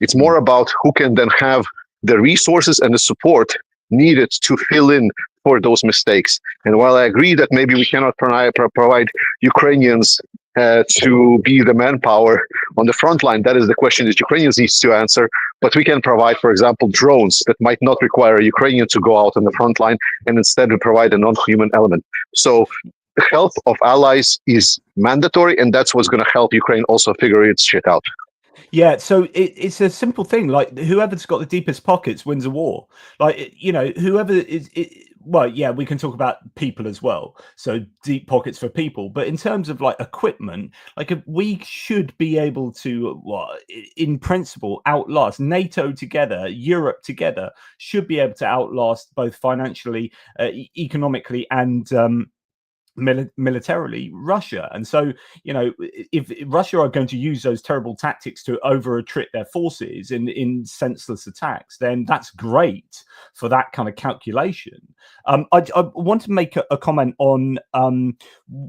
It's more about who can then have the resources and the support needed to fill in for those mistakes. And while I agree that maybe we cannot provide Ukrainians to be the manpower on the front line, that is the question that Ukrainians need to answer. But we can provide, for example, drones that might not require a Ukrainian to go out on the front line, and instead we provide a non-human element. So help of allies is mandatory, and that's what's going to help Ukraine also figure its shit out. Yeah, so it's a simple thing. Like, whoever's got the deepest pockets wins a war. Like, you know, whoever is. Well, yeah, we can talk about people as well. So deep pockets for people. But in terms of like equipment, like we should be able to, well, in principle, outlast NATO together, Europe together, should be able to outlast both financially, economically, and militarily Russia. And so, you know, if Russia are going to use those terrible tactics to over attrit their forces in senseless attacks, then that's great for that kind of calculation. I want to make a comment on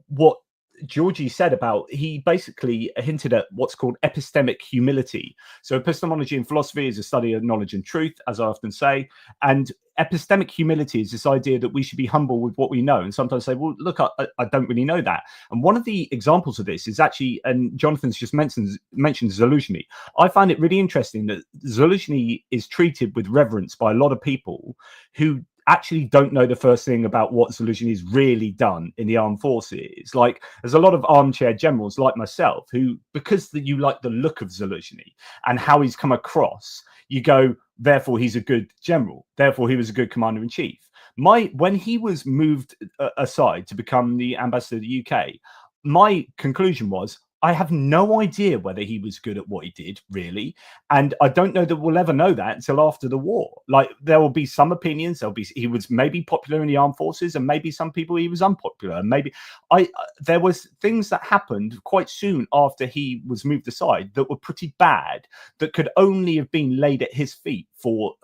what Georgijs said about, he basically hinted at what's called epistemic humility. So epistemology in philosophy is a study of knowledge and truth, as I often say, and epistemic humility is this idea that we should be humble with what we know, and sometimes say, well, look, I don't really know that. And one of the examples of this is actually, and Jonathan's just mentioned Zaluzhny. I find it really interesting that Zaluzhny is treated with reverence by a lot of people who actually don't know the first thing about what Zaluzhny has really done in the armed forces. Like, there's a lot of armchair generals like myself who, because you like the look of Zaluzhny and how he's come across, you go, therefore he's a good general, therefore he was a good commander-in-chief. When he was moved aside to become the ambassador to the UK, my conclusion was, I have no idea whether he was good at what he did, really. And I don't know that we'll ever know that until after the war. Like, there will be some opinions. He was maybe popular in the armed forces, and maybe some people he was unpopular. And maybe there was things that happened quite soon after he was moved aside that were pretty bad, that could only have been laid at his feet for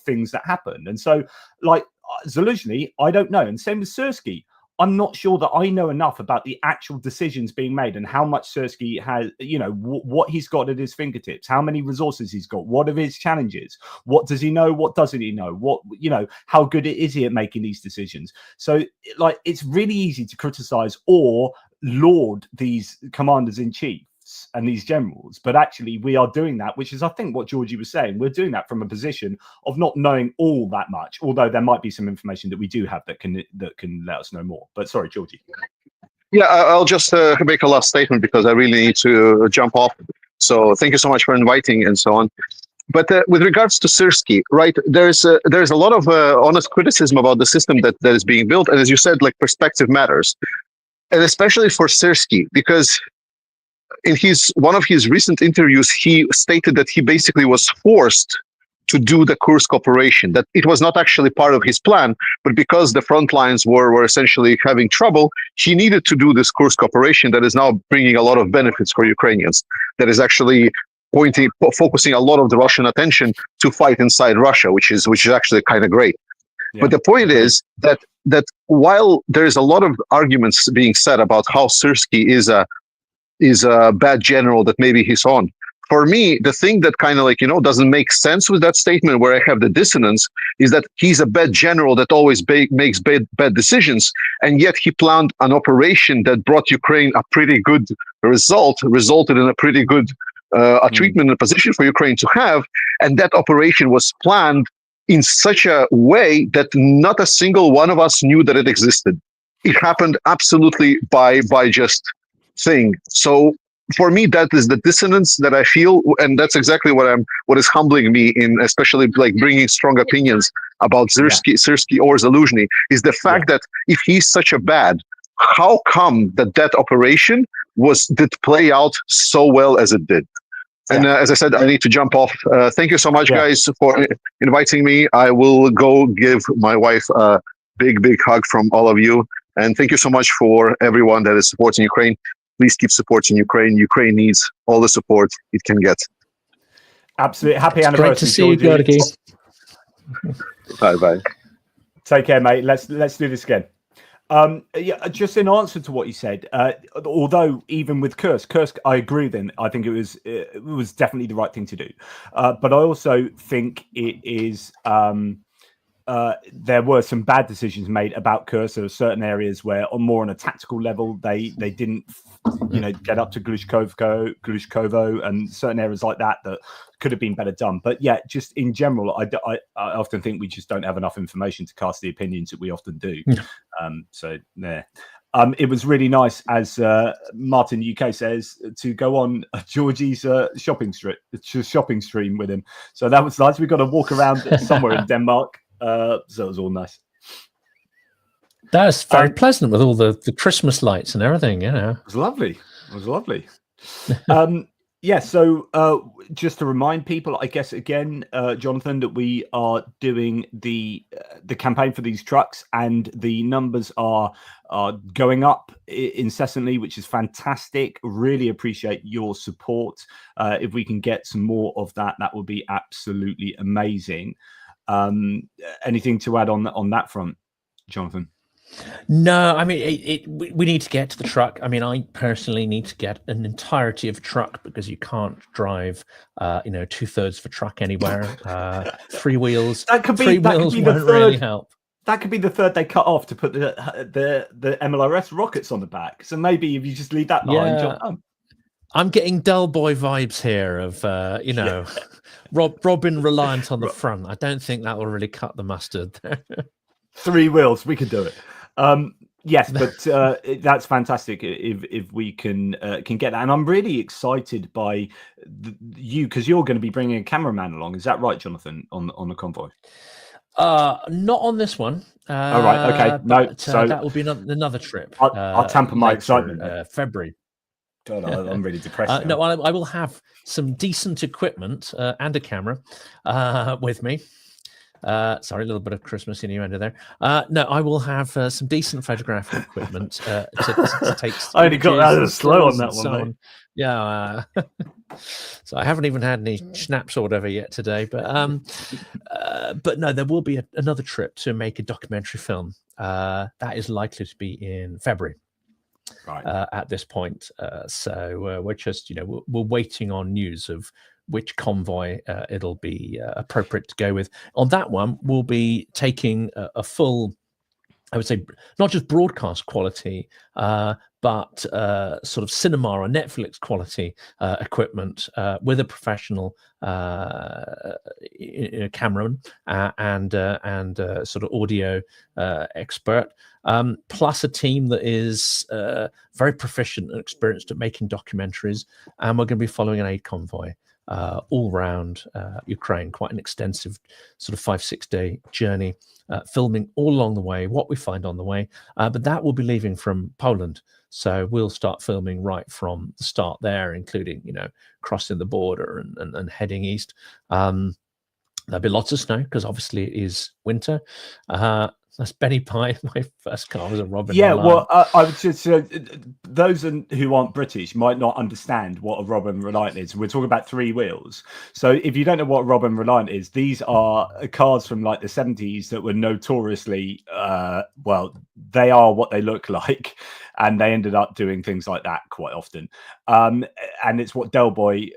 things that happened. And so, like, Zaluzhny, I don't know. And same with Syrskyi. I'm not sure that I know enough about the actual decisions being made and how much Syrskyi has, you know, what he's got at his fingertips, how many resources he's got, what are his challenges, what does he know, what doesn't he know, what, you know, how good is he at making these decisions. So, like, it's really easy to criticize or laud these commanders in chief and these generals, but actually we are doing that, which is, I think, what Georgie was saying. We're doing that from a position of not knowing all that much, although there might be some information that we do have that can let us know more. But sorry, Georgie. Yeah, I'll just make a last statement because I really need to jump off. So thank you so much for inviting and so on. But with regards to Syrskyi, right, there's a lot of honest criticism about the system that is being built, and as you said, like, perspective matters, and especially for Syrskyi, because in one of his recent interviews, he stated that he basically was forced to do the Kursk operation, that it was not actually part of his plan, but because the front lines were essentially having trouble, he needed to do this Kursk operation that is now bringing a lot of benefits for Ukrainians, that is actually focusing a lot of the Russian attention to fight inside Russia, which is actually kind of great. Yeah. But the point is that while there is a lot of arguments being said about how Syrskyi is a bad general that maybe he's on, for me, the thing that kind of, like, you know, doesn't make sense with that statement, where I have the dissonance, is that he's a bad general that always makes bad decisions, and yet he planned an operation that brought Ukraine a pretty good resulted in a pretty good treatment and position for Ukraine to have, and that operation was planned in such a way that not a single one of us knew that it existed. It happened absolutely by just thing. So for me, that is the dissonance that I feel, and that's exactly what is humbling me in, especially like bringing strong opinions about Syrskyi or Zaluzhny, is the fact that if he's such a bad, how come that operation did play out so well as it did? And as I said, I need to jump off. Thank you so much, guys, for inviting me. I will go give my wife a big hug from all of you, and thank you so much for everyone that is supporting Ukraine. Please keep supporting Ukraine. Ukraine needs all the support it can get. Absolutely. Happy anniversary. Great to see you, Georgijs. Bye. Take care, mate. Let's do this again. Just in answer to what you said, although even with Kursk, I agree with him. I think it was definitely the right thing to do. But I also think it is... there were some bad decisions made about Kursk. There were certain areas where, more on a tactical level, they didn't, get up to Glushkovo, and certain areas like that could have been better done. But yeah, just in general, I often think we just don't have enough information to cast the opinions that we often do. So there. It was really nice, as Martin UK says, to go on Georgie's shopping stream with him. So that was nice. We got to walk around somewhere in Denmark. So it was all nice. That was very pleasant with all the Christmas lights and everything, you know. It was lovely. It was lovely. Yeah, so just to remind people, I guess, again, Jonathan, that we are doing the campaign for these trucks, and the numbers are going up incessantly, which is fantastic. Really appreciate your support. If we can get some more of that, that would be absolutely amazing. Anything to add on that front, Jonathan? No, I mean, we need to get to the truck. I mean, I personally need to get an entirety of a truck, because you can't drive, 2/3 of a truck anywhere. 3 wheels. That could be, three wheels won't really help. That could be the third they cut off to put the MLRS rockets on the back. So maybe if you just leave that behind, jump home. I'm getting dull boy vibes here of, Robin reliant on the front. I don't think that will really cut the mustard there. 3 wheels, we could do it. Yes, but that's fantastic if we can get that. And I'm really excited by you, because you're going to be bringing a cameraman along. Is that right, Jonathan, on the convoy? Not on this one. All right, okay. No, so that will be another trip. I'll tamper my excitement. February. God, I'm really depressed. No, I will have some decent equipment and a camera with me. Sorry, a little bit of Christmas innuendo there. No, I will have some decent photographic equipment to take. I only got that slow on that one. Yeah, so I haven't even had any schnapps or whatever yet today. But no, there will be another trip to make a documentary film. That is likely to be in February. Right. At this point, so we're just we're waiting on news of which convoy it'll be appropriate to go with. On that one, we'll be taking a full, I would say, not just broadcast quality, but sort of cinema or Netflix quality equipment with a professional cameraman and sort of audio expert, plus a team that is very proficient and experienced at making documentaries. And we're going to be following an aid convoy all around Ukraine, quite an extensive sort of 5-6 day journey, filming all along the way what we find on the way, but that will be leaving from Poland, so we'll start filming right from the start there, including crossing the border and heading east. There'll be lots of snow, because obviously it is winter. That's Benny Pie. My first car was a Robin. Yeah, well, I would just those who aren't British might not understand what a Robin Reliant is. We're talking about 3 wheels. So if you don't know what a Robin Reliant is, these are cars from like the 70s that were notoriously, well, they are what they look like, and they ended up doing things like that quite often. And it's what Del Boy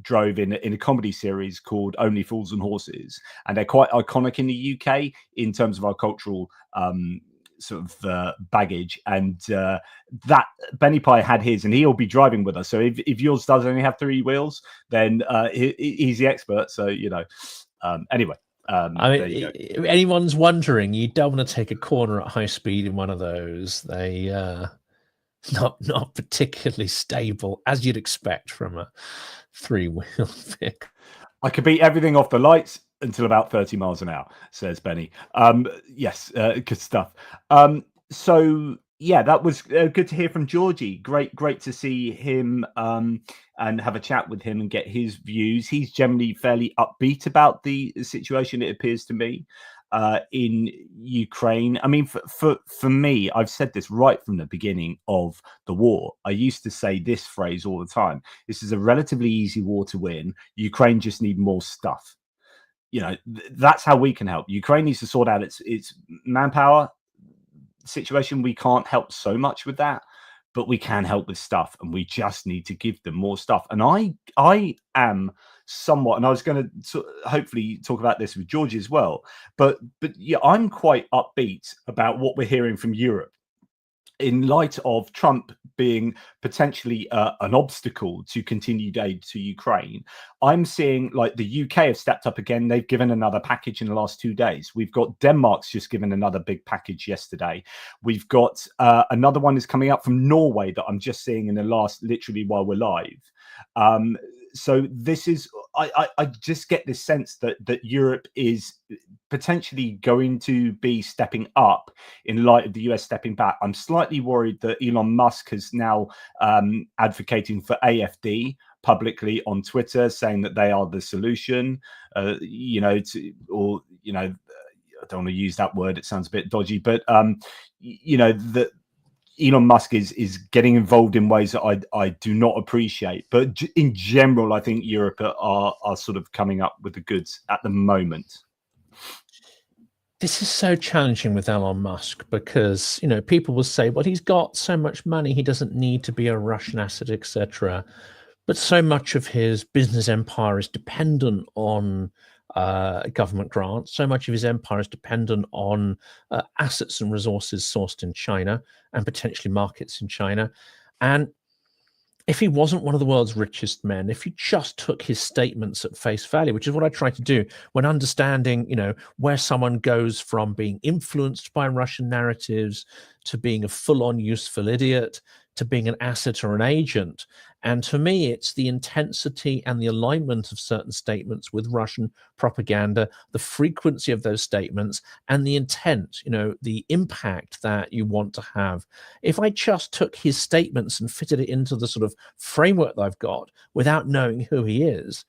drove in a comedy series called Only Fools and Horses, and they're quite iconic in the UK in terms of our cultural sort of baggage. And that Benny Pie had his, and he'll be driving with us. So if yours does only have 3 wheels, then he's the expert. So anyway. I mean, if anyone's wondering, you don't want to take a corner at high speed in one of those. They not particularly stable, as you'd expect from a 3-wheel vehicle. I could beat everything off the lights until about 30 miles an hour, says Benny. Yes, good stuff. So yeah, that was good to hear from Georgie. Great to see him and have a chat with him and get his views. He's generally fairly upbeat about the situation, it appears to me, in Ukraine. I mean, for me, I've said this right from the beginning of the war. I used to say this phrase all the time: this is a relatively easy war to win. Ukraine just need more stuff. That's how we can help. Ukraine needs to sort out its manpower situation. We can't help so much with that, but we can help with stuff, and we just need to give them more stuff. And I am somewhat, and I was going to hopefully talk about this with George as well, but yeah, I'm quite upbeat about what we're hearing from Europe. in light of Trump being potentially an obstacle to continued aid to Ukraine, I'm seeing like the UK have stepped up again. They've given another package in the last 2 days. We've got Denmark's just given another big package yesterday. We've got another one is coming up from Norway that I'm just seeing in the last, literally while we're live. So this is, I just get this sense that Europe is potentially going to be stepping up in light of the US stepping back. I'm slightly worried that Elon Musk is now advocating for AFD publicly on Twitter, saying that they are the solution, I don't want to use that word, it sounds a bit dodgy, but that Elon Musk is getting involved in ways that I do not appreciate. But in general, I think Europe are sort of coming up with the goods at the moment. This is so challenging with Elon Musk because, people will say, well, he's got so much money, he doesn't need to be a Russian asset, etc. But so much of his business empire is dependent on government grants. So much of his empire is dependent on assets and resources sourced in China and potentially markets in China. And if he wasn't one of the world's richest men, if you just took his statements at face value, which is what I try to do when understanding, where someone goes from being influenced by Russian narratives to being a full-on useful idiot to being an asset or an agent. And to me, it's the intensity and the alignment of certain statements with Russian propaganda, the frequency of those statements, and the intent, the impact that you want to have. If I just took his statements and fitted it into the sort of framework that I've got without knowing who he is,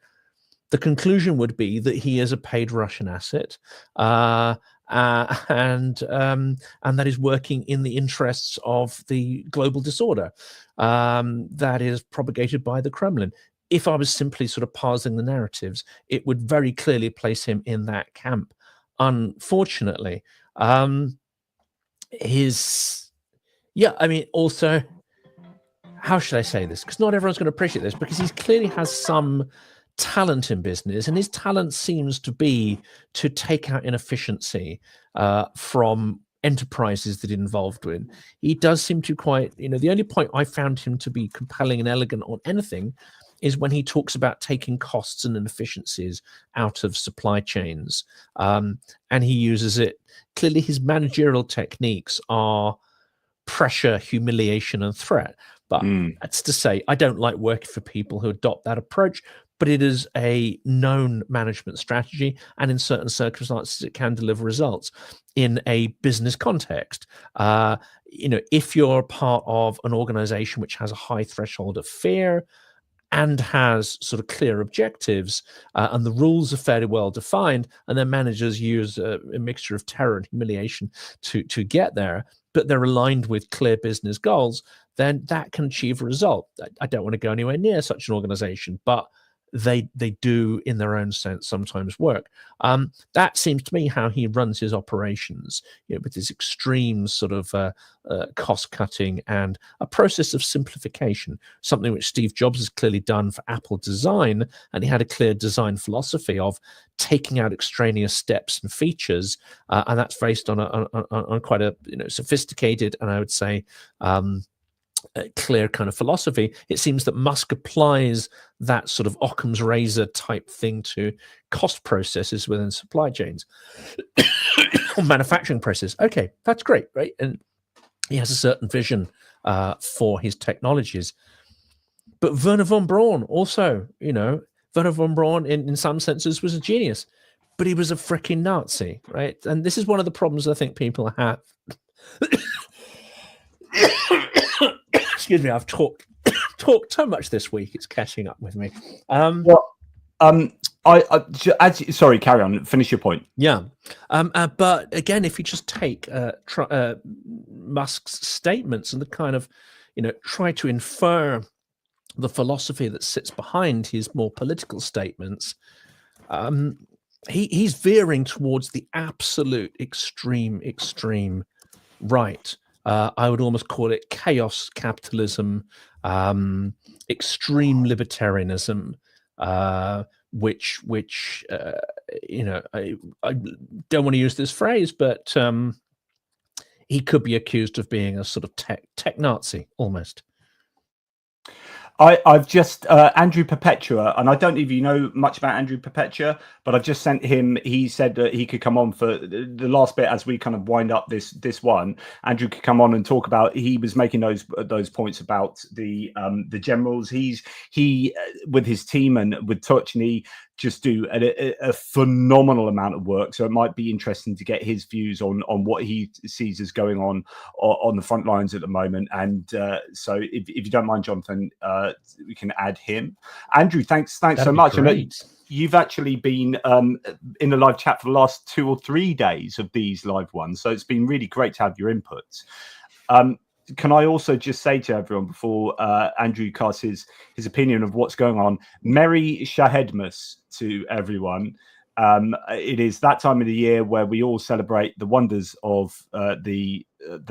the conclusion would be that he is a paid Russian asset, and that is working in the interests of the global disorder that is propagated by the Kremlin. If I was simply sort of parsing the narratives, it would very clearly place him in that camp. Unfortunately, also, how should I say this? Because not everyone's going to appreciate this, because he clearly has some talent in business, and his talent seems to be to take out inefficiency from enterprises that he's involved in. He does seem to quite, the only point I found him to be compelling and elegant on anything is when he talks about taking costs and inefficiencies out of supply chains. And he uses it. Clearly, his managerial techniques are pressure, humiliation, and threat. But that's to say, I don't like working for people who adopt that approach, but it is a known management strategy, and in certain circumstances, it can deliver results in a business context. If you're part of an organization which has a high threshold of fear and has sort of clear objectives, and the rules are fairly well defined, and then managers use a mixture of terror and humiliation to get there, but they're aligned with clear business goals, then that can achieve a result. I don't want to go anywhere near such an organization, but they do in their own sense sometimes work. That seems to me how he runs his operations, with this extreme sort of cost cutting and a process of simplification, something which Steve Jobs has clearly done for Apple design. And he had a clear design philosophy of taking out extraneous steps and features, and that's based on quite a sophisticated, and I would say a clear kind of philosophy. It seems that Musk applies that sort of Occam's razor type thing to cost processes within supply chains or manufacturing processes. Okay, that's great, right? And he has a certain vision for his technologies. But Werner von Braun also, Werner von Braun in some senses was a genius, but he was a freaking Nazi, right? And this is one of the problems I think people have. Excuse me, I've talked so much this week; it's catching up with me. Sorry, carry on. Finish your point. Yeah, but again, if you just take Musk's statements and the kind of, try to infer the philosophy that sits behind his more political statements, he's veering towards the absolute extreme right. I would almost call it chaos capitalism, extreme libertarianism, which I don't want to use this phrase, but he could be accused of being a sort of tech Nazi almost. I've just Andrew Perpetua, and I don't know if you know much about Andrew Perpetua, but I've just sent him. He said that he could come on for the last bit as we kind of wind up this one. Andrew could come on and talk about. He was making those points about the generals. He with his team and with Tochny just do a phenomenal amount of work. So it might be interesting to get his views on what he sees as going on the front lines at the moment. And so if you don't mind, Jonathan, we can add him. Andrew, thanks so much. Great. And you've actually been in the live chat for the last 2 or 3 days of these live ones. So it's been really great to have your inputs. Can I also just say to everyone before Andrew casts his opinion of what's going on, Merry Shahedmas to everyone. It is that time of the year where we all celebrate the wonders of the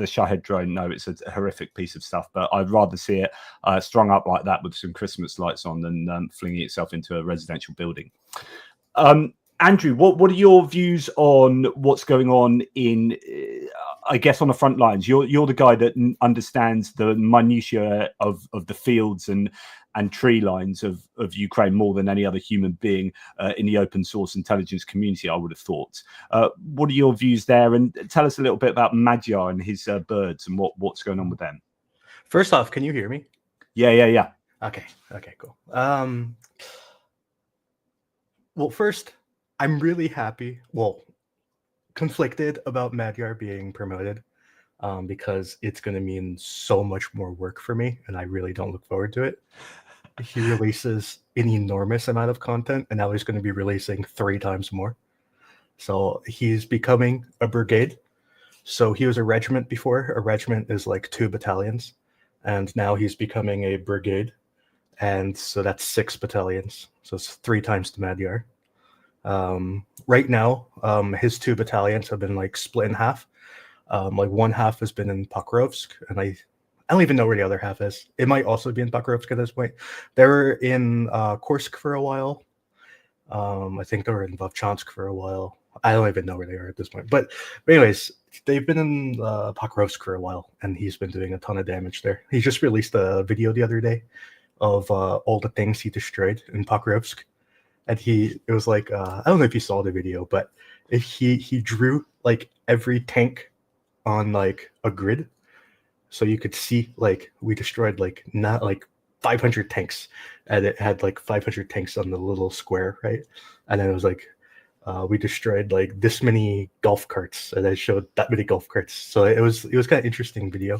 Shahed drone. No, it's a horrific piece of stuff, but I'd rather see it strung up like that with some Christmas lights on than flinging itself into a residential building. Andrew, what are your views on what's going on in, I guess, on the front lines? You're the guy that understands the minutiae of the fields and tree lines of Ukraine more than any other human being in the open source intelligence community, I would have thought. What are your views there? And tell us a little bit about Magyar and his birds and what's going on with them. First off, can you hear me? Yeah. Okay, cool. Well, first, I'm really happy, conflicted about Magyar being promoted because it's going to mean so much more work for me, and I really don't look forward to it. He releases an enormous amount of content, and now he's going to be releasing 3 times more. So he's becoming a brigade. So he was a regiment before. A regiment is like 2 battalions, and now he's becoming a brigade. And so that's 6 battalions. So it's 3 times the Magyar. Right now, his 2 battalions have been like split in half. Like one half has been in Pokrovsk, and I don't even know where the other half is. It might also be in Pokrovsk at this point. They were in Kursk for a while. I think they were in Vovchansk for a while. I don't even know where they are at this point. But anyways, they've been in Pokrovsk for a while, and he's been doing a ton of damage there. He just released a video the other day of all the things he destroyed in Pokrovsk. And it was like, I don't know if you saw the video, but he drew like every tank on like a grid. So you could see like we destroyed like not like 500 tanks, and it had like 500 tanks on the little square, right? And then it was like, we destroyed like this many golf carts, and it showed that many golf carts. So it was kind of interesting video.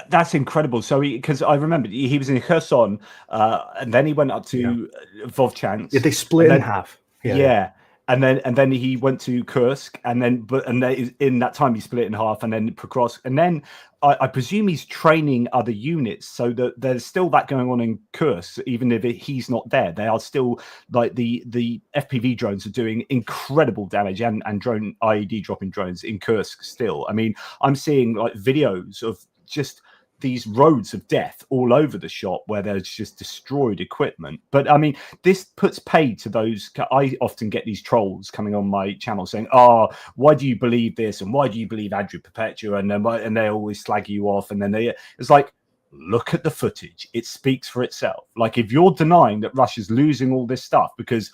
That's incredible. So because I remember he was in Kherson, and then he went up to Vovchansk. Yeah, they split in half. Yeah. And then he went to Kursk, and in that time he split in half, and then Prokrovsk, and then I presume he's training other units, so that there's still that going on in Kursk, even if he's not there. They are still like the FPV drones are doing incredible damage, and drone IED dropping drones in Kursk still. I mean, I'm seeing like videos of just these roads of death all over the shop where there's just destroyed equipment. But I mean, this puts paid to those. I often get these trolls coming on my channel saying, "Oh, why do you believe this? And why do you believe Andrew Perpetua?" And they always slag you off. And then it's like, look at the footage. It speaks for itself. Like if you're denying that Russia's losing all this stuff because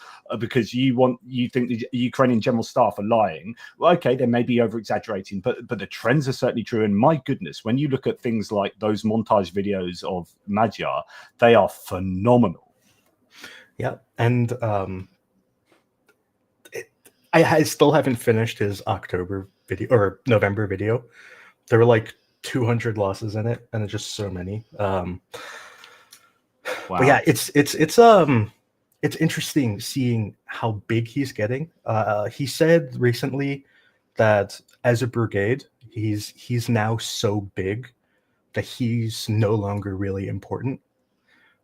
you think the Ukrainian general staff are lying, well, okay, they may be over exaggerating, but the trends are certainly true. And my goodness, when you look at things like those montage videos of Magyar, they are phenomenal. Yeah, and I still haven't finished his October video or November video. There were like 200 losses in it, and it's just so many. Wow. But yeah, it's interesting seeing how big he's getting. He said recently that as a brigade, he's now so big that he's no longer really important,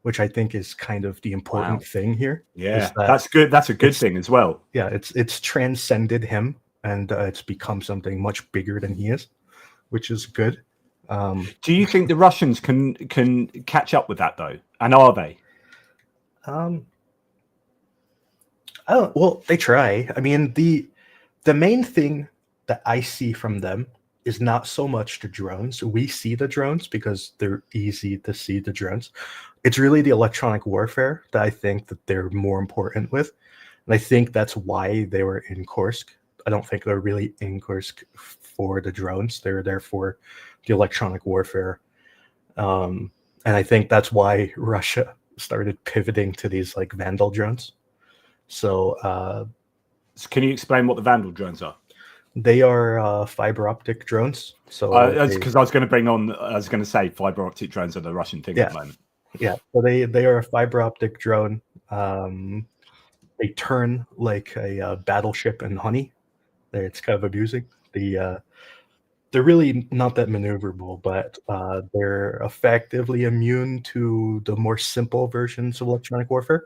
which I think is kind of the important thing here. Yeah, that's good. That's a good thing as well. Yeah, it's transcended him, and it's become something much bigger than he is, which is good. Do you think the Russians can catch up with that though? And are they? Well, they try. I mean, the main thing that I see from them is not so much the drones. We see the drones because they're easy to see the drones. It's really the electronic warfare that I think that they're more important with. And I think that's why they were in Kursk. I don't think they're really in Kursk for the drones. They're there for the electronic warfare. And I think that's why Russia started pivoting to these like Vandal drones. So can you explain what the Vandal drones are? they are fiber optic drones. So because I was going to say fiber optic drones are the Russian thing at the moment. Yeah, so they are a fiber optic drone. They turn like a battleship in honey. It's kind of amusing. They're really not that maneuverable, but they're effectively immune to the more simple versions of electronic warfare.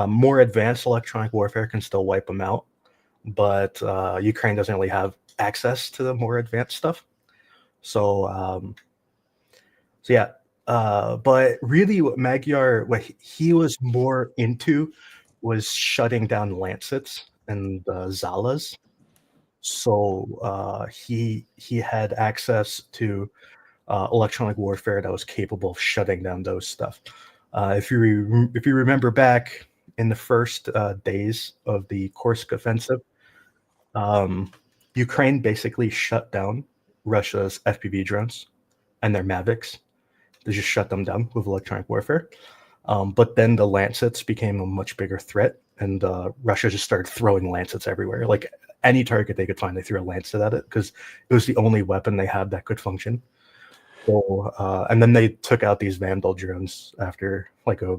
More advanced electronic warfare can still wipe them out, but Ukraine doesn't really have access to the more advanced stuff. So yeah. But really, what he was more into was shutting down Lancets and Zalas. So he had access to electronic warfare that was capable of shutting down those stuff. If you remember back in the first days of the Kursk offensive, Ukraine basically shut down Russia's FPV drones and their Mavics. They just shut them down with electronic warfare. But then the Lancets became a much bigger threat, and Russia just started throwing Lancets everywhere. Like any target they could find, they threw a Lancet at it because it was the only weapon they had that could function. So, and then they took out these Vandal drones after like a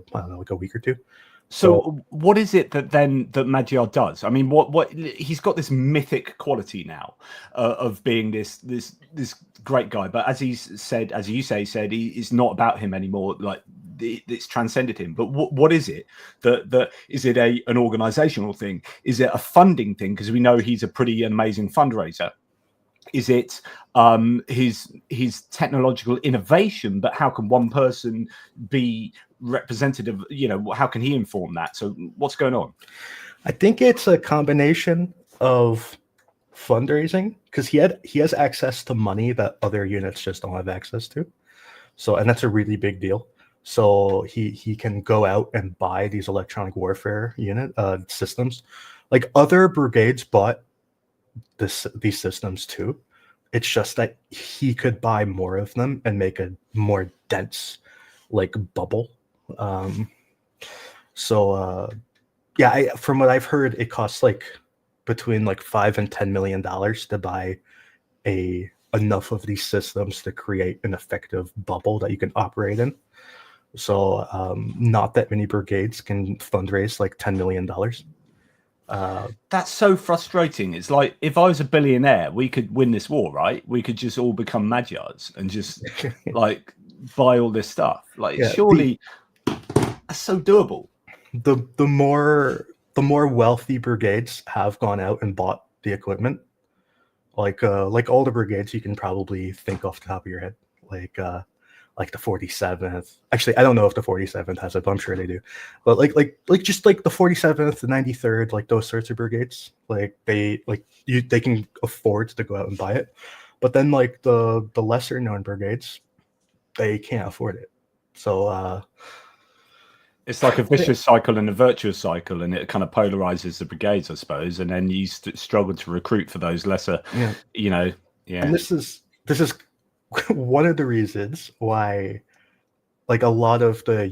week or two. So what is it that Magyar does? I mean, what he's got this mythic quality now of being this great guy, but as you said, it's not about him anymore. Like it's transcended him. But what is it that is it an organizational thing? Is it a funding thing? Because we know he's a pretty amazing fundraiser. Is it his technological innovation? But how can one person be representative? You know, how can he inform that? So what's going on? I think it's a combination of fundraising, because he has access to money that other units just don't have access to. So, and that's a really big deal. So he can go out and buy these electronic warfare systems. Like other brigades bought these systems too. It's just that he could buy more of them and make a more dense like bubble. From what I've heard, it costs like between like $5 and $10 million to buy enough of these systems to create an effective bubble that you can operate in. So not that many brigades can fundraise like $10 million. That's so frustrating. It's like if I was a billionaire, we could win this war, right? We could just all become Magyars and just like buy all this stuff. Like surely that's so doable. The more wealthy brigades have gone out and bought the equipment, like all the brigades you can probably think off the top of your head, like the 47th. Actually, I don't know if the 47th has it, but I'm sure they do. But like just like the 47th, the 93rd, like those sorts of brigades, like they can afford to go out and buy it. But then like the lesser known brigades, they can't afford it. So it's like a vicious cycle and a virtuous cycle, and it kind of polarizes the brigades, I suppose. And then you struggle to recruit for those lesser, you know. Yeah. And this is one of the reasons why, like a lot of the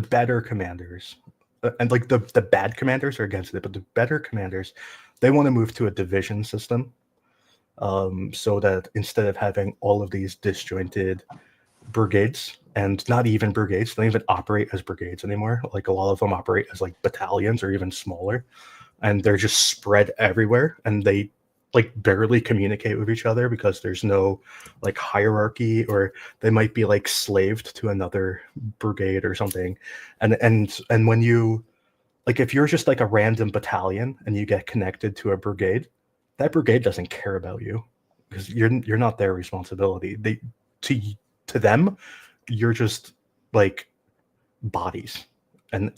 better commanders, and like the bad commanders are against it, but the better commanders, they want to move to a division system, so that instead of having all of these disjointed brigades, and not even brigades, they don't even operate as brigades anymore. Like a lot of them operate as like battalions or even smaller, and they're just spread everywhere, and they like barely communicate with each other because there's no like hierarchy, or they might be like slaved to another brigade or something. And when you like, if you're just like a random battalion and you get connected to a brigade, that brigade doesn't care about you because you're not their responsibility. To them, you're just like bodies, and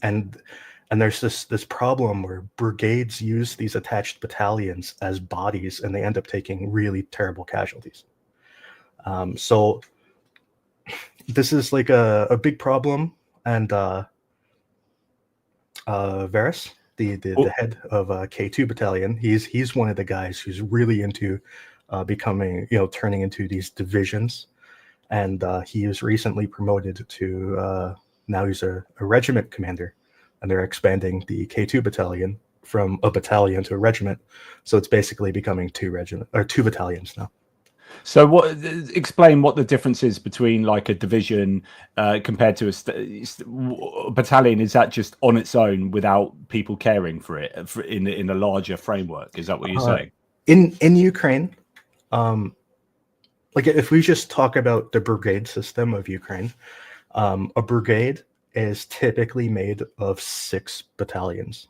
And there's this problem where brigades use these attached battalions as bodies, and they end up taking really terrible casualties. So this is like a big problem, and Varys, the head of K2 battalion, he's one of the guys who's really into becoming, turning into these divisions, and he was recently promoted to now he's a regiment commander, and they're expanding the K2 battalion from a battalion to a regiment, so it's basically becoming two battalions now. So explain what the difference is between like a division compared to a battalion. Is that just on its own without people caring for it in a larger framework? Is that what you're saying? In Ukraine, like if we just talk about the brigade system of Ukraine, a brigade is typically made of 6 battalions.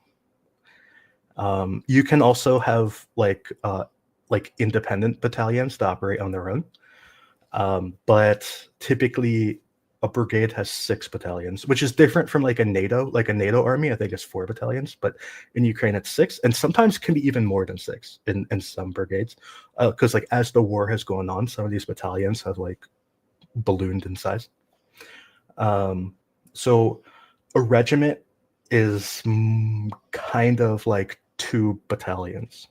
You can also have like independent battalions to operate on their own, but typically a brigade has 6 battalions, which is different from like a NATO army. I think it's 4 battalions, but in Ukraine it's 6, and sometimes can be even more than 6 in some brigades, because like as the war has gone on, some of these battalions have like ballooned in size. So a regiment is kind of like 2 battalions.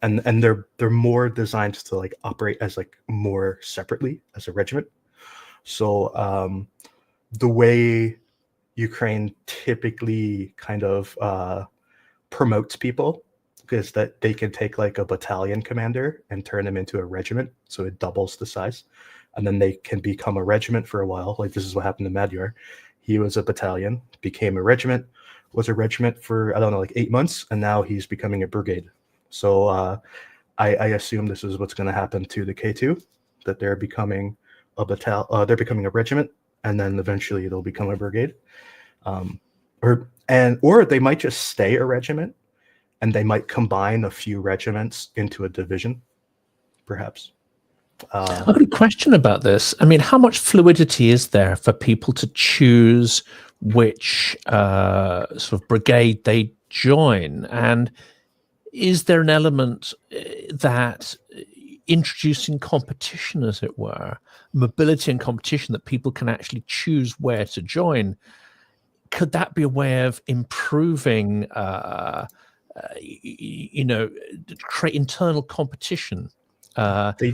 And they're more designed to like operate as like more separately as a regiment. So the way Ukraine typically kind of promotes people is that they can take like a battalion commander and turn him into a regiment, so it doubles the size, and then they can become a regiment for a while. Like this is what happened to Magyar. He was a battalion, became a regiment, was a regiment for, I don't know, like 8 months, and now he's becoming a brigade. So I assume this is what's going to happen to the K2, that they're becoming they're becoming a regiment, and then eventually they'll become a brigade, or they might just stay a regiment, and they might combine a few regiments into a division, perhaps. I've got a question about this. I mean, how much fluidity is there for people to choose which sort of brigade they join? And is there an element that introducing competition, as it were, mobility and competition, that people can actually choose where to join? Could that be a way of improving, create internal competition?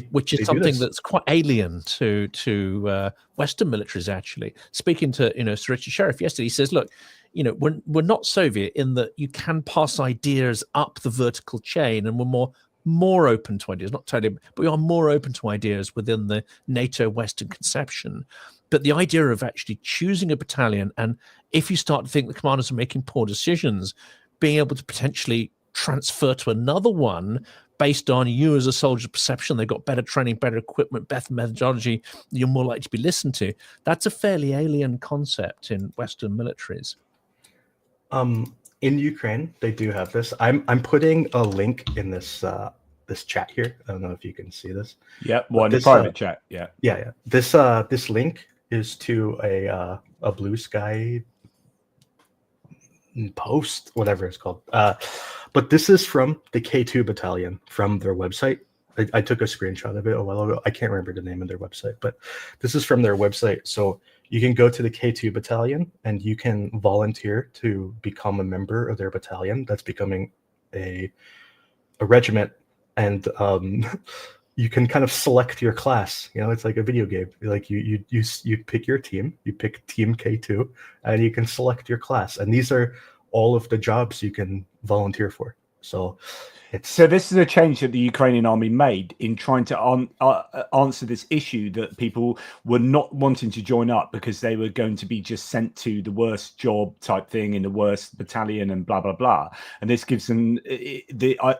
Which is something that's quite alien to Western militaries, actually. Speaking to Sir Richard Sheriff yesterday, he says, look, we're not Soviet in that you can pass ideas up the vertical chain, and we're more open to ideas, not totally, but we are more open to ideas within the NATO Western conception. But the idea of actually choosing a battalion, and if you start to think the commanders are making poor decisions, being able to potentially transfer to another one based on you as a soldier's perception, they've got better training, better equipment, better methodology, you're more likely to be listened to. That's a fairly alien concept in Western militaries. In Ukraine, they do have this. I'm putting a link in this this chat here. I don't know if you can see this. Yeah, well, in the private chat. Yeah. This link is to a Blue Sky post, whatever it's called. But this is from the K2 battalion, from their website. I took a screenshot of it a while ago. I can't remember the name of their website, but this is from their website. So you can go to the K2 battalion and you can volunteer to become a member of their battalion that's becoming a regiment, and you can kind of select your class. It's like a video game. Like you pick your team, you pick Team K2, and you can select your class. And these are all of the jobs you can volunteer for. So this is a change that the Ukrainian army made in trying to answer this issue that people were not wanting to join up because they were going to be just sent to the worst job type thing in the worst battalion and blah, blah, blah. And this gives them,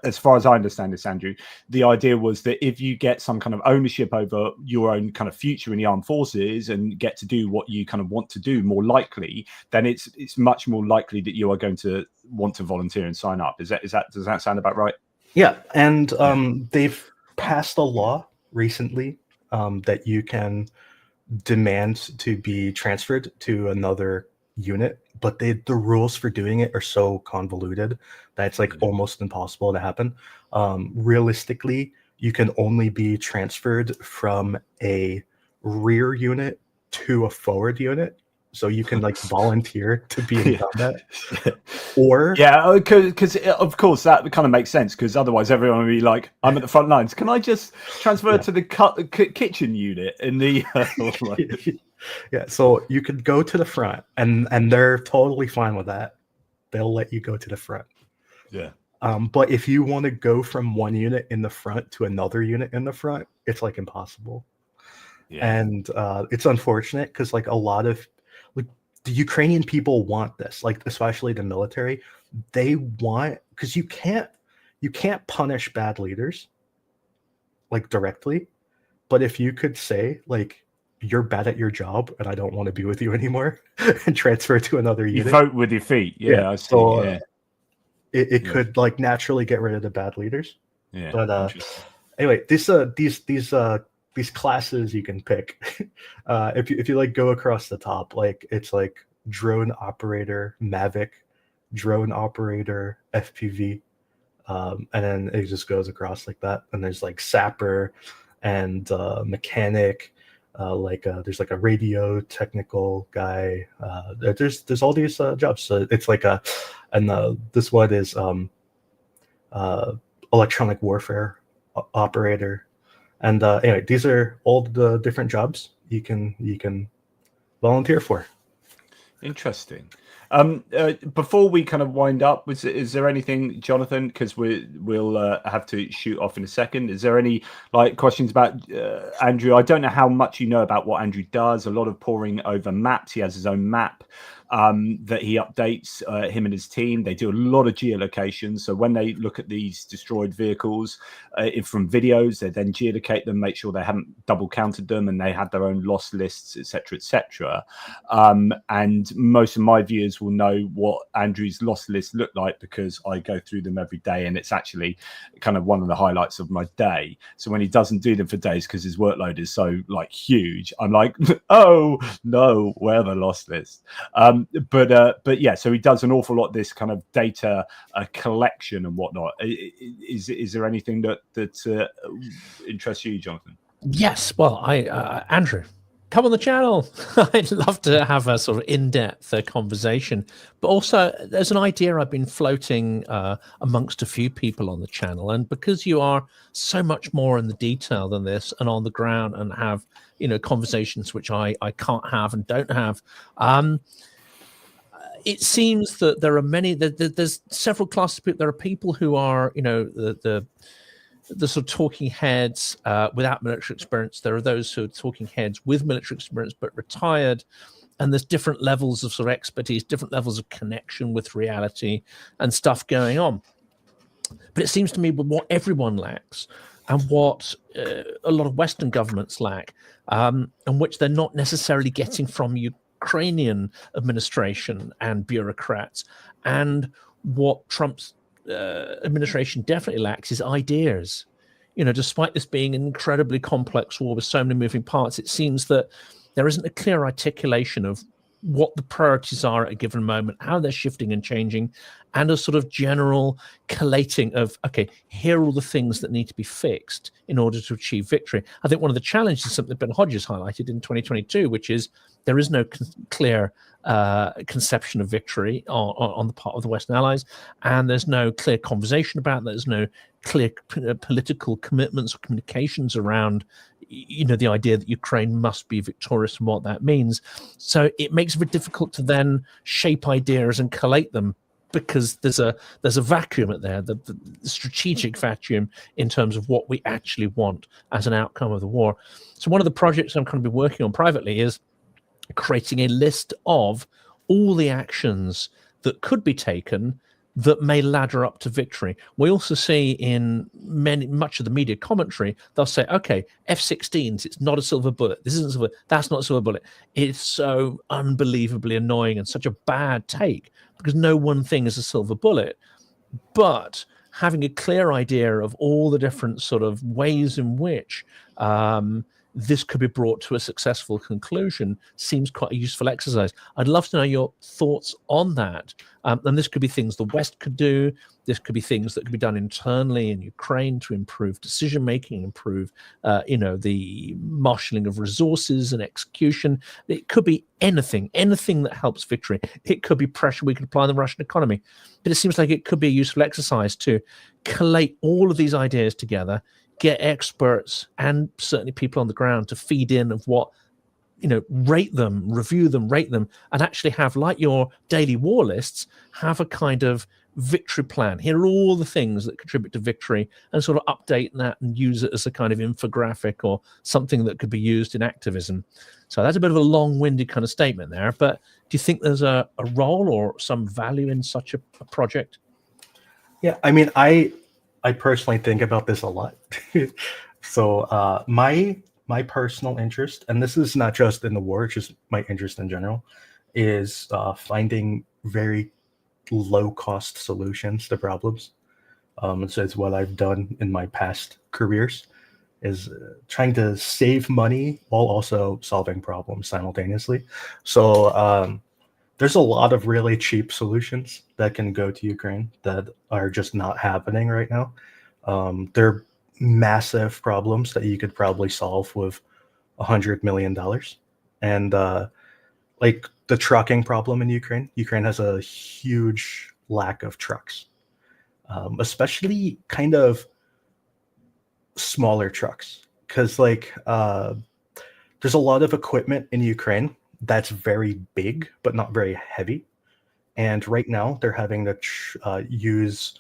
as far as I understand this, Andrew, the idea was that if you get some kind of ownership over your own kind of future in the armed forces and get to do what you kind of want to do more likely, then it's much more likely that you are going to want to volunteer and sign up. Does that sound about right? Yeah, and they've passed a law recently that you can demand to be transferred to another unit but the rules for doing it are so convoluted that it's like almost impossible to happen. Realistically, you can only be transferred from a rear unit to a forward unit, so you can like volunteer to be in combat. Or because of course that kind of makes sense, because otherwise everyone would be like, I'm at the front lines, can I just transfer to the kitchen unit in the yeah, so you could go to the front, and they're totally fine with that. They'll let you go to the front. But if you want to go from one unit in the front to another unit in the front, it's like impossible. And it's unfortunate, because like a lot of the Ukrainian people want this, like especially the military. They want, because you can't punish bad leaders like directly, but if you could say like, you're bad at your job and I don't want to be with you anymore, and transfer to another unit, you vote with your feet. I see. So it could like naturally get rid of the bad leaders. But anyway, these classes you can pick. If you like go across the top, like it's like drone operator, Mavic, drone operator, FPV, and then it just goes across like that. And there's like sapper and mechanic, there's like a radio technical guy. There's all these jobs. So it's like this one is electronic warfare operator. And anyway, these are all the different jobs you can volunteer for. Interesting. Before we kind of wind up, is there anything, Jonathan, because we'll have to shoot off in a second, is there any like questions about Andrew? I don't know how much you know about what Andrew does. A lot of poring over maps. He has his own map that he updates, him and his team. They do a lot of geolocation. So when they look at these destroyed vehicles from videos, they then geolocate them, make sure they haven't double counted them, and they have their own loss lists, etc., etc. And most of my viewers will know what Andrew's loss lists look like, because I go through them every day, and it's actually kind of one of the highlights of my day. So when he doesn't do them for days because his workload is so like huge, I'm like, oh no, where are the loss lists? But yeah, so he does an awful lot of this kind of data collection and whatnot. Is there anything that interests you, Jonathan? Yes. Well, Andrew, come on the channel. I'd love to have a sort of in-depth conversation. But also, there's an idea I've been floating amongst a few people on the channel, and because you are so much more in the detail than this and on the ground and have conversations which I can't have and don't have. It seems that there are many. There's several classes of people. There are people who are, the sort of talking heads without military experience. There are those who are talking heads with military experience but retired, and there's different levels of sort of expertise, different levels of connection with reality, and stuff going on. But it seems to me what everyone lacks, and what a lot of Western governments lack, and which they're not necessarily getting from Ukrainian administration and bureaucrats, and what Trump's administration definitely lacks is ideas. Despite this being an incredibly complex war with so many moving parts, it seems that there isn't a clear articulation of what the priorities are at a given moment, how they're shifting and changing, and a sort of general collating of, okay, here are all the things that need to be fixed in order to achieve victory. I think one of the challenges is something that Ben Hodges highlighted in 2022, which is there is no clear conception of victory on the part of the Western allies, and there's no clear conversation about that. There's no clear political commitments or communications around the idea that Ukraine must be victorious and what that means. So it makes it very difficult to then shape ideas and collate them, because there's a vacuum at there, the strategic vacuum in terms of what we actually want as an outcome of the war. So one of the projects I'm going to be working on privately is creating a list of all the actions that could be taken that may ladder up to victory. We also see in much of the media commentary, they'll say, okay, F-16s, it's not a silver bullet. This isn't silver. That's not a silver bullet. It's so unbelievably annoying and such a bad take, because no one thing is a silver bullet. But having a clear idea of all the different sort of ways in which this could be brought to a successful conclusion seems quite a useful exercise. I'd love to know your thoughts on that. And this could be things the West could do. This could be things that could be done internally in Ukraine to improve decision making, improve, the marshalling of resources and execution. It could be anything that helps victory. It could be pressure we could apply on the Russian economy. But it seems like it could be a useful exercise to collate all of these ideas together, get experts and certainly people on the ground to feed in of what, rate them, review them, rate them, and actually have, like your daily war lists, have a kind of victory plan. Here are all the things that contribute to victory, and sort of update that and use it as a kind of infographic or something that could be used in activism. So that's a bit of a long-winded kind of statement there, but do you think there's a role or some value in such a project? Yeah, I mean, I personally think about this a lot. So my personal interest, and this is not just in the war, it's just my interest in general, is finding very low-cost solutions to problems. So it's what I've done in my past careers, is trying to save money while also solving problems simultaneously. So there's a lot of really cheap solutions that can go to Ukraine that are just not happening right now. They're massive problems that you could probably solve with $100 million. And like the trucking problem in Ukraine has a huge lack of trucks, especially kind of smaller trucks. Because there's a lot of equipment in Ukraine that's very big, but not very heavy. And right now they're having to use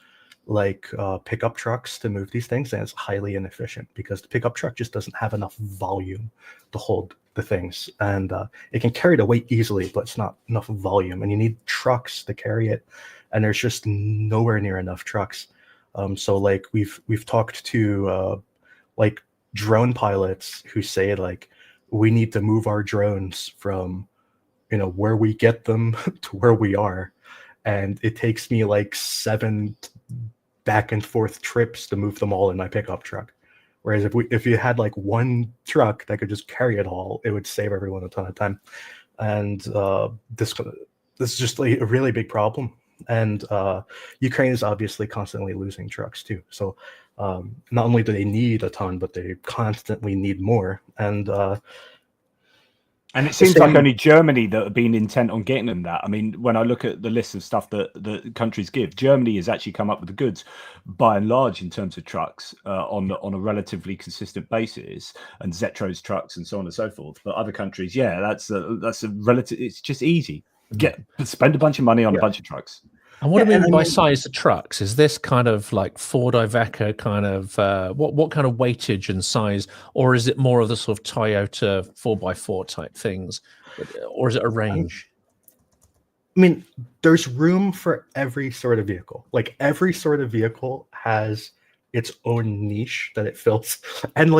pickup trucks to move these things, and it's highly inefficient because the pickup truck just doesn't have enough volume to hold the things, and it can carry the weight easily, but it's not enough volume, and you need trucks to carry it, and there's just nowhere near enough trucks. So we've talked to drone pilots who say we need to move our drones from where we get them to where we are, and it takes me 7 back and forth trips to move them all in my pickup truck. Whereas if you had one truck that could just carry it all, it would save everyone a ton of time. And this is just a really big problem. And Ukraine is obviously constantly losing trucks too. So not only do they need a ton, but they constantly need more. And it seems like only Germany that have been intent on getting them that. I mean, when I look at the list of stuff that the countries give, Germany has actually come up with the goods by and large in terms of trucks on a relatively consistent basis, and Zetro's trucks and so on and so forth. But other countries, that's a relative. It's just easy. Spend a bunch of money on a bunch of trucks. And what do you mean by size of trucks? Is this kind of like Ford Iveco kind of what kind of weightage and size, or is it more of the sort of Toyota 4x4 type things, or is it a range? I mean, there's room for every sort of vehicle. Every sort of vehicle has its own niche that it fills, and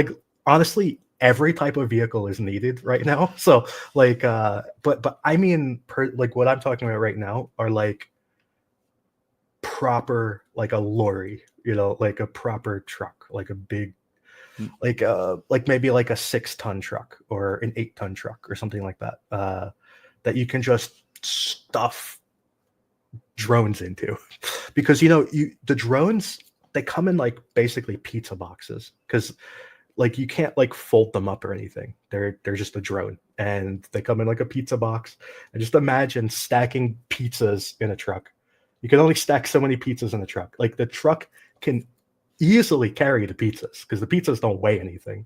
honestly, every type of vehicle is needed right now. So but I mean, what I'm talking about right now are proper a lorry, a proper truck, a big maybe a 6-ton truck or an 8-ton truck or something like that, that you can just stuff drones into. Because the drones, they come in basically pizza boxes, because you can't fold them up or anything. They're just a drone, and they come in a pizza box. And just imagine stacking pizzas in a truck. You can only stack so many pizzas in the truck. The truck can easily carry the pizzas because the pizzas don't weigh anything,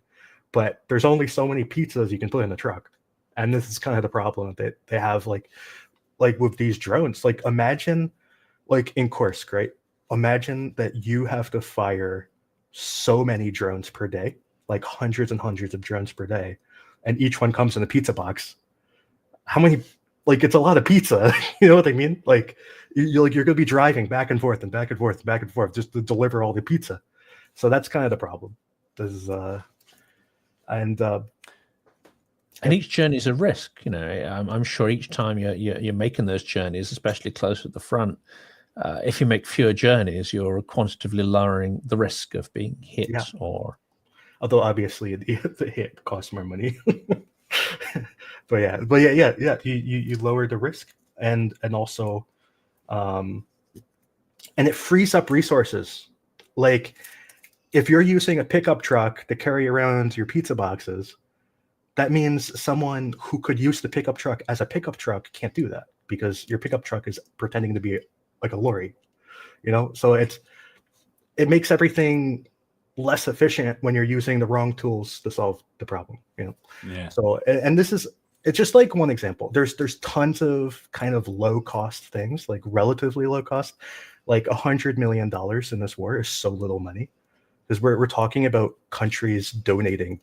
but there's only so many pizzas you can put in the truck. And this is kind of the problem that they have with these drones. Imagine in Kursk, right? Imagine that you have to fire so many drones per day, hundreds and hundreds of drones per day, and each one comes in a pizza box. How many? It's a lot of pizza. You know what I mean? You're going to be driving back and forth and back and forth and back and forth just to deliver all the pizza. So that's kind of the problem. And each journey is a risk. I'm sure each time you're making those journeys, especially close at the front, if you make fewer journeys, you're quantitatively lowering the risk of being hit. Or Although obviously the hit costs more money. but yeah. You lower the risk, and also, and it frees up resources. Like if you're using a pickup truck to carry around your pizza boxes, that means someone who could use the pickup truck as a pickup truck can't do that because your pickup truck is pretending to be like a lorry, So it makes everything less efficient when you're using the wrong tools to solve the problem, Yeah. So, and it's just like one example. There's tons of kind of low cost things, like relatively low cost, like $100 million in this war is so little money because we're talking about countries donating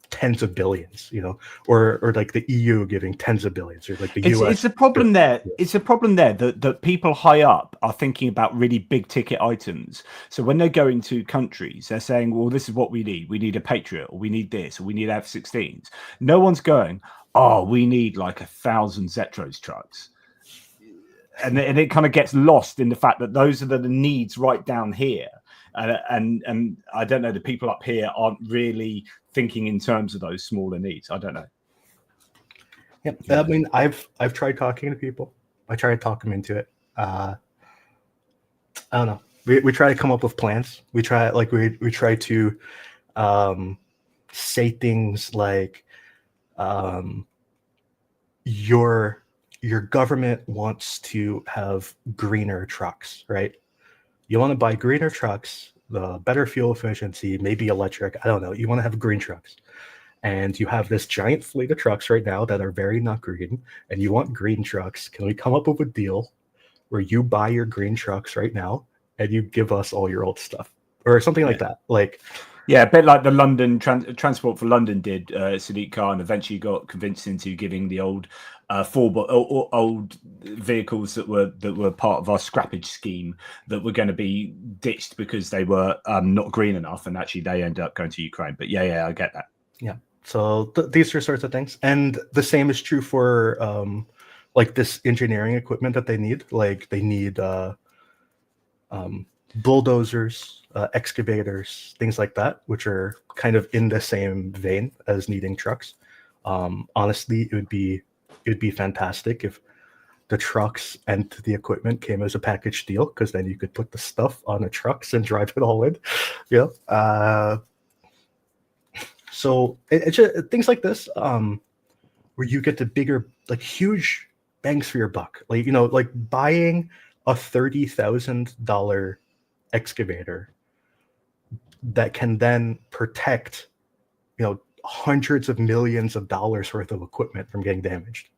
tens of billions, or like the EU giving tens of billions, or like the US. It's a problem there. It's a problem there that people high up are thinking about really big ticket items. So when they go into countries, they're saying, well, this is what we need. We need a Patriot, or we need this, or we need F-16s. No one's going, oh, we need like 1,000 Zetros trucks. And it kind of gets lost in the fact that those are the needs right down here. And I don't know, the people up here aren't really thinking in terms of those smaller needs. I don't know. Yeah, I mean, I've tried talking to people. I try to talk them into it. I don't know. We try to come up with plans. We try to say things like, your government wants to have greener trucks, right? You want to buy greener trucks, the better fuel efficiency, maybe electric. I don't know. You want to have green trucks. And you have this giant fleet of trucks right now that are very not green, and you want green trucks. Can we come up with a deal where you buy your green trucks right now and you give us all your old stuff? Or something like that. Like, yeah, a bit like the London Transport for London did. Sadiq Khan eventually got convinced into giving the old old vehicles that were part of our scrappage scheme that were going to be ditched because they were not green enough, and actually they ended up going to Ukraine. But yeah, I get that. Yeah. So these are sorts of things, and the same is true for like this engineering equipment that they need. Like they need bulldozers, excavators, things like that, which are kind of in the same vein as needing trucks. Honestly, it would be fantastic if the trucks and the equipment came as a package deal, because then you could put the stuff on the trucks and drive it all in. So it's just things like this, where you get the bigger, like huge bangs for your buck. Like, like buying a $30,000 excavator that can then protect, hundreds of millions of dollars worth of equipment from getting damaged.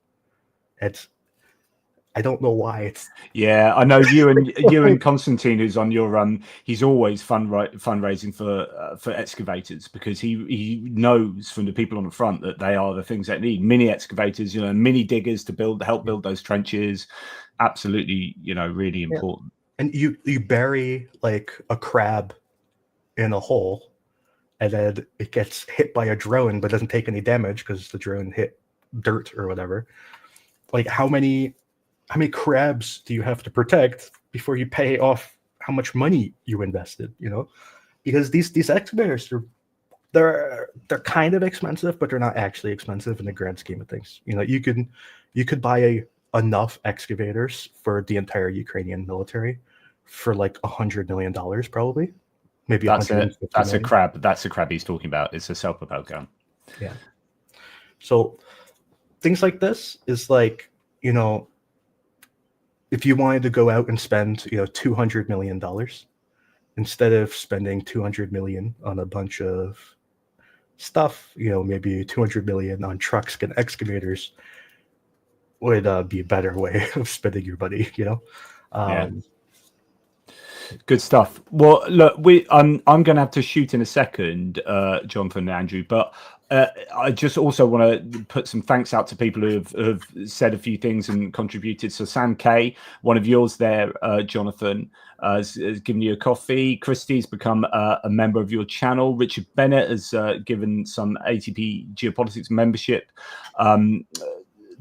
I don't know why it's. Yeah, I know you and Constantine, who's on your he's always fundraising for excavators, because he knows from the people on the front that they are the things that need mini excavators, mini diggers to help build those trenches. Absolutely, really important. And you bury like a crab in a hole, and then it gets hit by a drone but doesn't take any damage because the drone hit dirt or whatever. Like how many crabs do you have to protect before you pay off how much money you invested? Because these excavators they're kind of expensive, but they're not actually expensive in the grand scheme of things. You could buy enough excavators for the entire Ukrainian military for like $100 million, probably. Maybe that's a crab. That's a crab he's talking about. It's a self-propelled gun. Yeah. So things like this is like, if you wanted to go out and spend, $200 million, instead of spending $200 million on a bunch of stuff, maybe $200 million on trucks and excavators would be a better way of spending your money, Yeah. Good stuff. Well, look, I'm going to have to shoot in a second, Jonathan and Andrew, but I just also want to put some thanks out to people who have said a few things and contributed. So Sam K, one of yours there, Jonathan, has given you a coffee. Christie's become a member of your channel. Richard Bennett has given some ATP Geopolitics membership.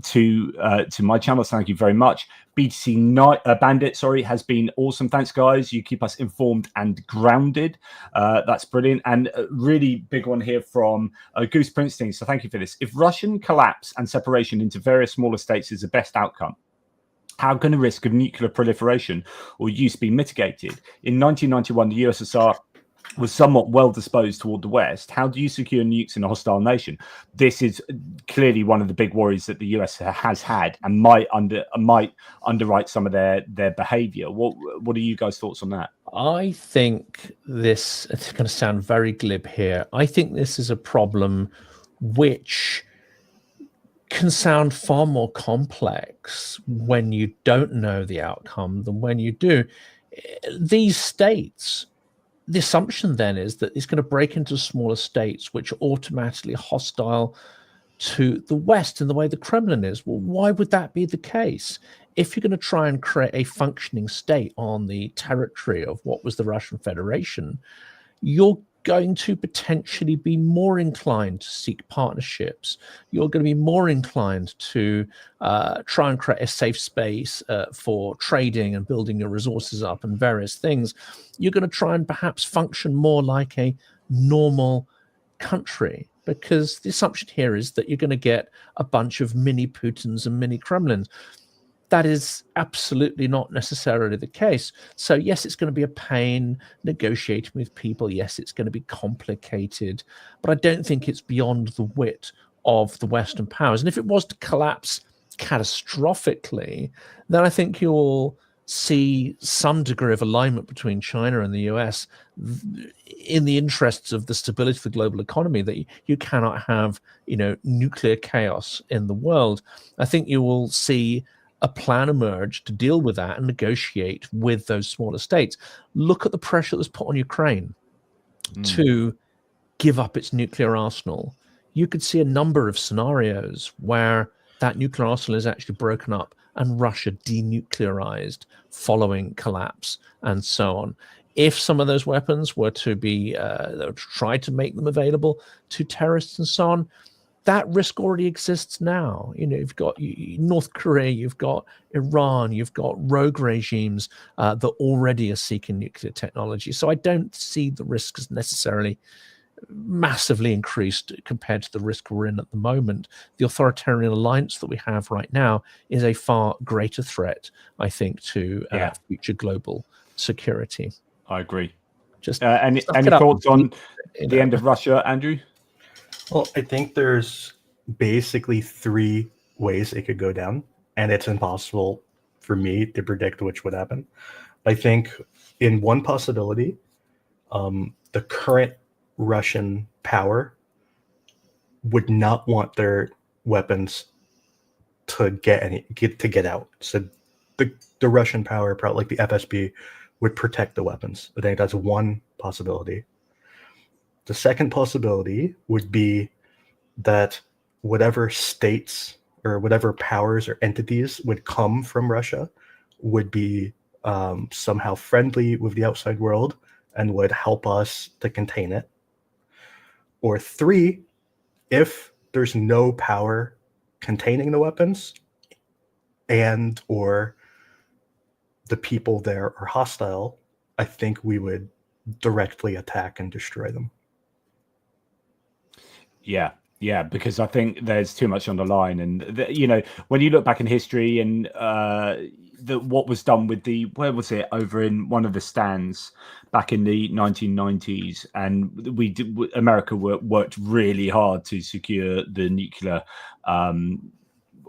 to my channel. Thank you very much. BTC Bandit, has been awesome. Thanks, guys. You keep us informed and grounded. That's brilliant. And a really big one here from Goose Princeton. So thank you for this. If Russian collapse and separation into various smaller states is the best outcome, how can the risk of nuclear proliferation or use be mitigated? In 1991, the USSR was somewhat well disposed toward the West. How do you secure nukes in a hostile nation? This is clearly one of the big worries that the US has had and might underwrite some of their behavior. What are you guys' thoughts on that? I think this, it's going to sound very glib here, I think this is a problem which can sound far more complex when you don't know the outcome than when you do. These states, the assumption then is that it's going to break into smaller states which are automatically hostile to the West in the way the Kremlin is. Well, why would that be the case? If you're going to try and create a functioning state on the territory of what was the Russian Federation, you're going to potentially be more inclined to seek partnerships. You're going to be more inclined to try and create a safe space for trading and building your resources up and various things. You're going to try and perhaps function more like a normal country, because the assumption here is that you're going to get a bunch of mini Putins and mini Kremlins. That is absolutely not necessarily the case. So yes, it's going to be a pain negotiating with people. Yes, it's going to be complicated, but I don't think it's beyond the wit of the Western powers. And if it was to collapse catastrophically, then I think you'll see some degree of alignment between China and the US in the interests of the stability of the global economy, that you cannot have, nuclear chaos in the world. I think you will see a plan emerge to deal with that and negotiate with those smaller states. Look at the pressure that was put on Ukraine to give up its nuclear arsenal. You could see a number of scenarios where that nuclear arsenal is actually broken up and Russia denuclearized following collapse and so on. If some of those weapons were to be tried to make them available to terrorists and so on, that risk already exists now. You've got North Korea, you've got Iran, you've got rogue regimes that already are seeking nuclear technology. So I don't see the risk as necessarily massively increased compared to the risk we're in at the moment. The authoritarian alliance that we have right now is a far greater threat, I think, to future global security. I agree. Just any thoughts on the end of Russia, Andrew? Well, I think there's basically three ways it could go down, and it's impossible for me to predict which would happen. I think in one possibility, the current Russian power would not want their weapons to get out. So the Russian power, probably like the FSB, would protect the weapons. I think that's one possibility. The second possibility would be that whatever states or whatever powers or entities would come from Russia would be somehow friendly with the outside world and would help us to contain it. Or three, if there's no power containing the weapons and or the people there are hostile, I think we would directly attack and destroy them. Yeah, because I think there's too much on the line, and when you look back in history and what was done with where was it, over in one of the stands back in the 1990s, and America worked really hard to secure the nuclear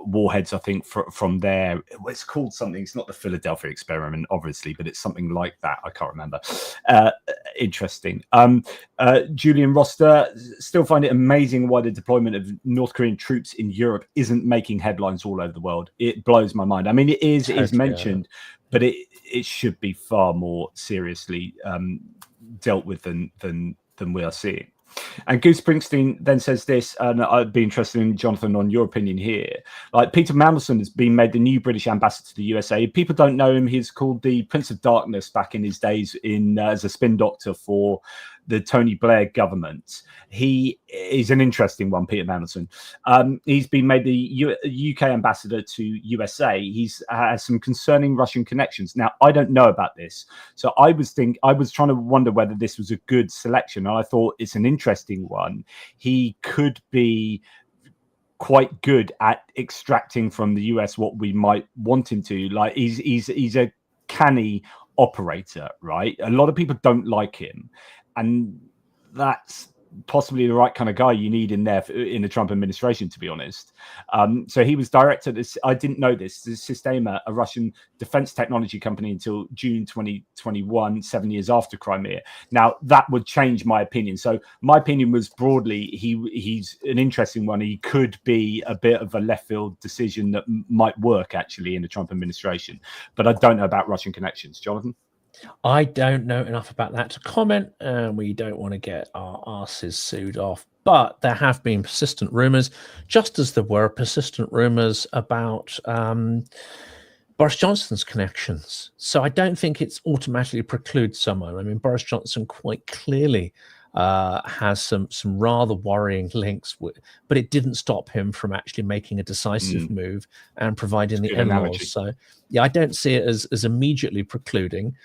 warheads. I think from there, it's called something. It's not the Philadelphia experiment, obviously, but it's something like that. I can't remember. Interesting. Julian Roster, still find it amazing why the deployment of North Korean troops in Europe isn't making headlines all over the world. It blows my mind. I mean, it is mentioned, but it should be far more seriously dealt with than we are seeing. And Goose Springsteen then says this, and I'd be interested in, Jonathan, on your opinion here. Like, Peter Mandelson has been made the new British ambassador to the USA. People don't know him. He's called the Prince of Darkness back in his days as a spin doctor for the Tony Blair government. He is an interesting one, Peter Mandelson. He's been made the UK ambassador to USA. He's has some concerning Russian connections. Now, I don't know about this, so I was trying to wonder whether this was a good selection. And I thought it's an interesting one. He could be quite good at extracting from the US what we might want him to. Like he's a canny operator, right? A lot of people don't like him, and that's possibly the right kind of guy you need in there in the Trump administration, to be honest. So he was director of this, I didn't know this, Sistema, a Russian defense technology company, until June 2021, 7 years after Crimea. Now that would change my opinion. So my opinion was broadly he's an interesting one. He could be a bit of a left field decision that might work actually in the Trump administration, but I don't know about Russian connections. Jonathan? I don't know enough about that to comment, and we don't want to get our asses sued off. But there have been persistent rumors, just as there were persistent rumors about Boris Johnson's connections. So I don't think it's automatically precludes someone. I mean, Boris Johnson quite clearly has some rather worrying links, but it didn't stop him from actually making a decisive move and providing the in-laws. So yeah, I don't see it as immediately precluding.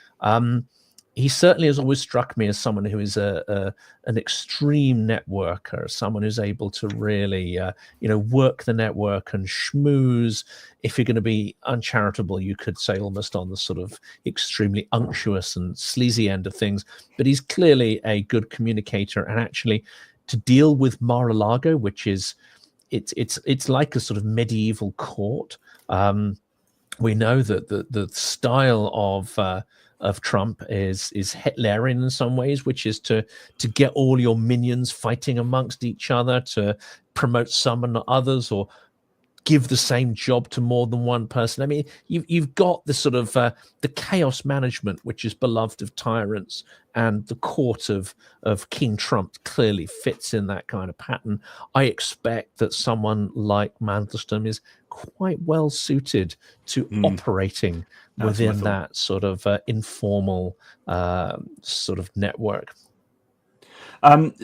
He certainly has always struck me as someone who is an extreme networker, someone who's able to really, work the network and schmooze. If you're going to be uncharitable, you could say almost on the sort of extremely unctuous and sleazy end of things. But he's clearly a good communicator, and actually to deal with Mar-a-Lago, which is it's like a sort of medieval court. We know that the style of Trump is Hitlerian in some ways, which is to get all your minions fighting amongst each other, to promote some and not others, or give the same job to more than one person. I mean, you've got the sort of the chaos management, which is beloved of tyrants, and the court of King Trump clearly fits in that kind of pattern. I expect that someone like Mandelstam is quite well suited to operating within that sort of informal sort of network.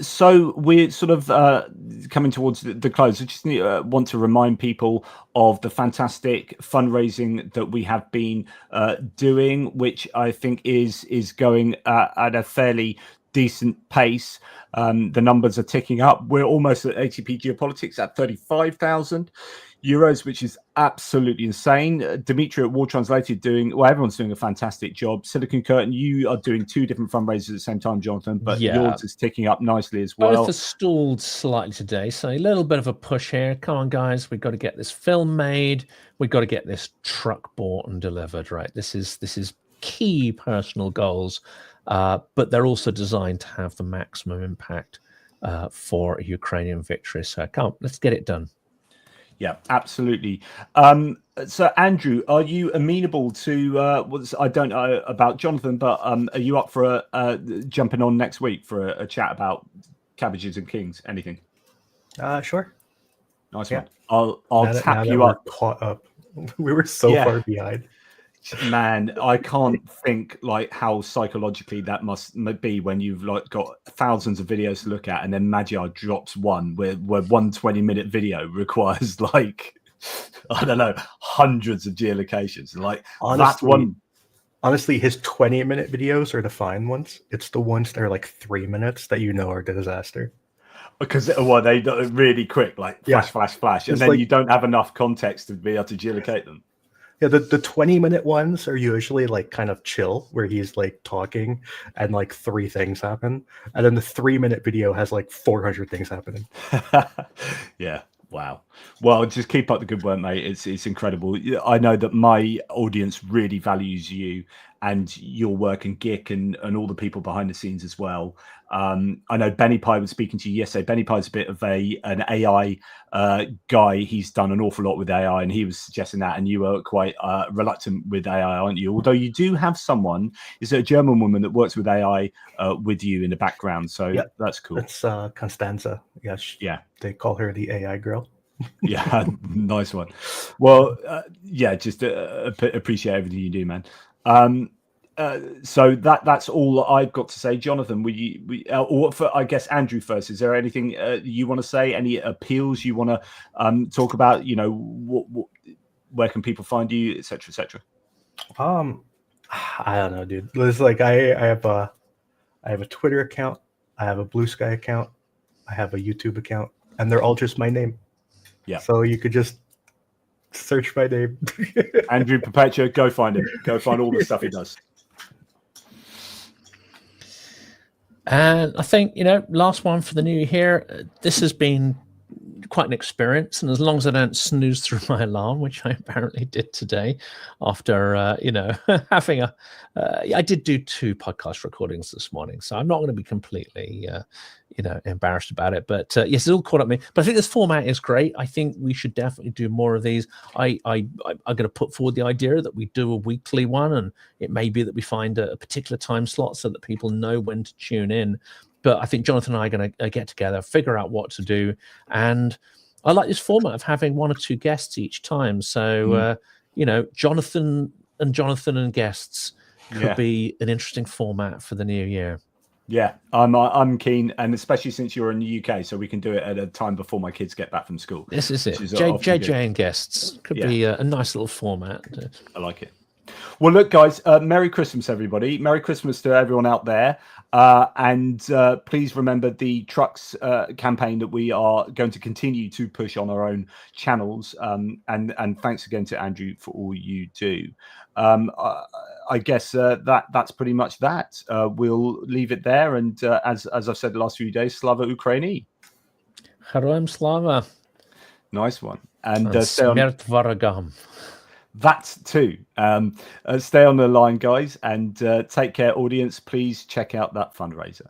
So we're sort of coming towards the close. I just want to remind people of the fantastic fundraising that we have been doing, which I think is going at a fairly decent pace. The numbers are ticking up. We're almost at ATP Geopolitics at 35,000 euros, which is absolutely insane. Dimitri at War Translated everyone's doing a fantastic job. Silicon Curtain, you are doing two different fundraisers at the same time, Jonathan, but yours is ticking up nicely as well. Both are stalled slightly today, so a little bit of a push here. Come on, guys, we've got to get this film made. We've got to get this truck bought and delivered, right? This is key personal goals, but they're also designed to have the maximum impact for a Ukrainian victory. So come on, let's get it done. Yeah, absolutely. So, Andrew, are you amenable to I don't know about Jonathan, but are you up for jumping on next week for a chat about cabbages and kings? Anything? Sure. Nice one. I'll tap you up. Caught up. We were so far behind. Man, I can't think like how psychologically that must be when you've like got thousands of videos to look at, and then Magyar drops one where 1 20-minute video requires like, I don't know, hundreds of geolocations. Like honestly, his 20-minute videos are the fine ones. It's the ones that are like 3 minutes that you know are a disaster. Because they do it really quick, like flash, and then you don't have enough context to be able to geolocate them. Yeah, the 20-minute ones are usually like kind of chill, where he's like talking and like 3 things happen, and then the 3-minute video has like 400 things happening. Yeah, wow. Well, just keep up the good work, mate. It's incredible. I know that my audience really values you and your work, and Gick and all the people behind the scenes as well. I know Benny Pie was speaking to you yesterday. Benny Pie's a bit of an AI guy. He's done an awful lot with AI, and he was suggesting that, and you were quite reluctant with AI, aren't you? Although you do have someone, is it a German woman that works with AI with you in the background? So that's cool. It's Constanza. Yeah, they call her the AI girl. Yeah, nice one. Well, just appreciate everything you do, man. So that's all I've got to say. Jonathan, or for, I guess, Andrew first, is there anything you want to say? Any appeals you want to talk about? You know, where can people find you, etc., etc.? I don't know, dude. It's like I have a Twitter account, I have a Blue Sky account, I have a YouTube account, and they're all just my name. Yeah. So you could just search my name. Andrew Perpetua, go find him. Go find all the stuff he does. And I think, you know, last one for the new year. This has been quite an experience, and as long as I don't snooze through my alarm, which I apparently did today, after you know, having I did do 2 podcast recordings this morning, so I'm not going to be completely you know, embarrassed about it. But yes, it all caught up me. But I think this format is great. I think we should definitely do more of these. I'm going to put forward the idea that we do a weekly one, and it may be that we find a particular time slot so that people know when to tune in. But I think Jonathan and I are going to get together, figure out what to do. And I like this format of having 1 or 2 guests each time. So, you know, Jonathan and guests could be an interesting format for the new year. Yeah, I'm keen, and especially since you're in the UK, so we can do it at a time before my kids get back from school. This is it. JJ and guests could be a nice little format. I like it. Well, look, guys, Merry Christmas, everybody. Merry Christmas to everyone out there. And please remember the trucks campaign that we are going to continue to push on our own channels. And thanks again to Andrew for all you do. I guess that's pretty much that. We'll leave it there. And as I've said the last few days, Slava Ukraini. Heroям slava. Nice one. And Smert varagam. That too. Stay on the line, guys, and take care, audience. Please check out that fundraiser.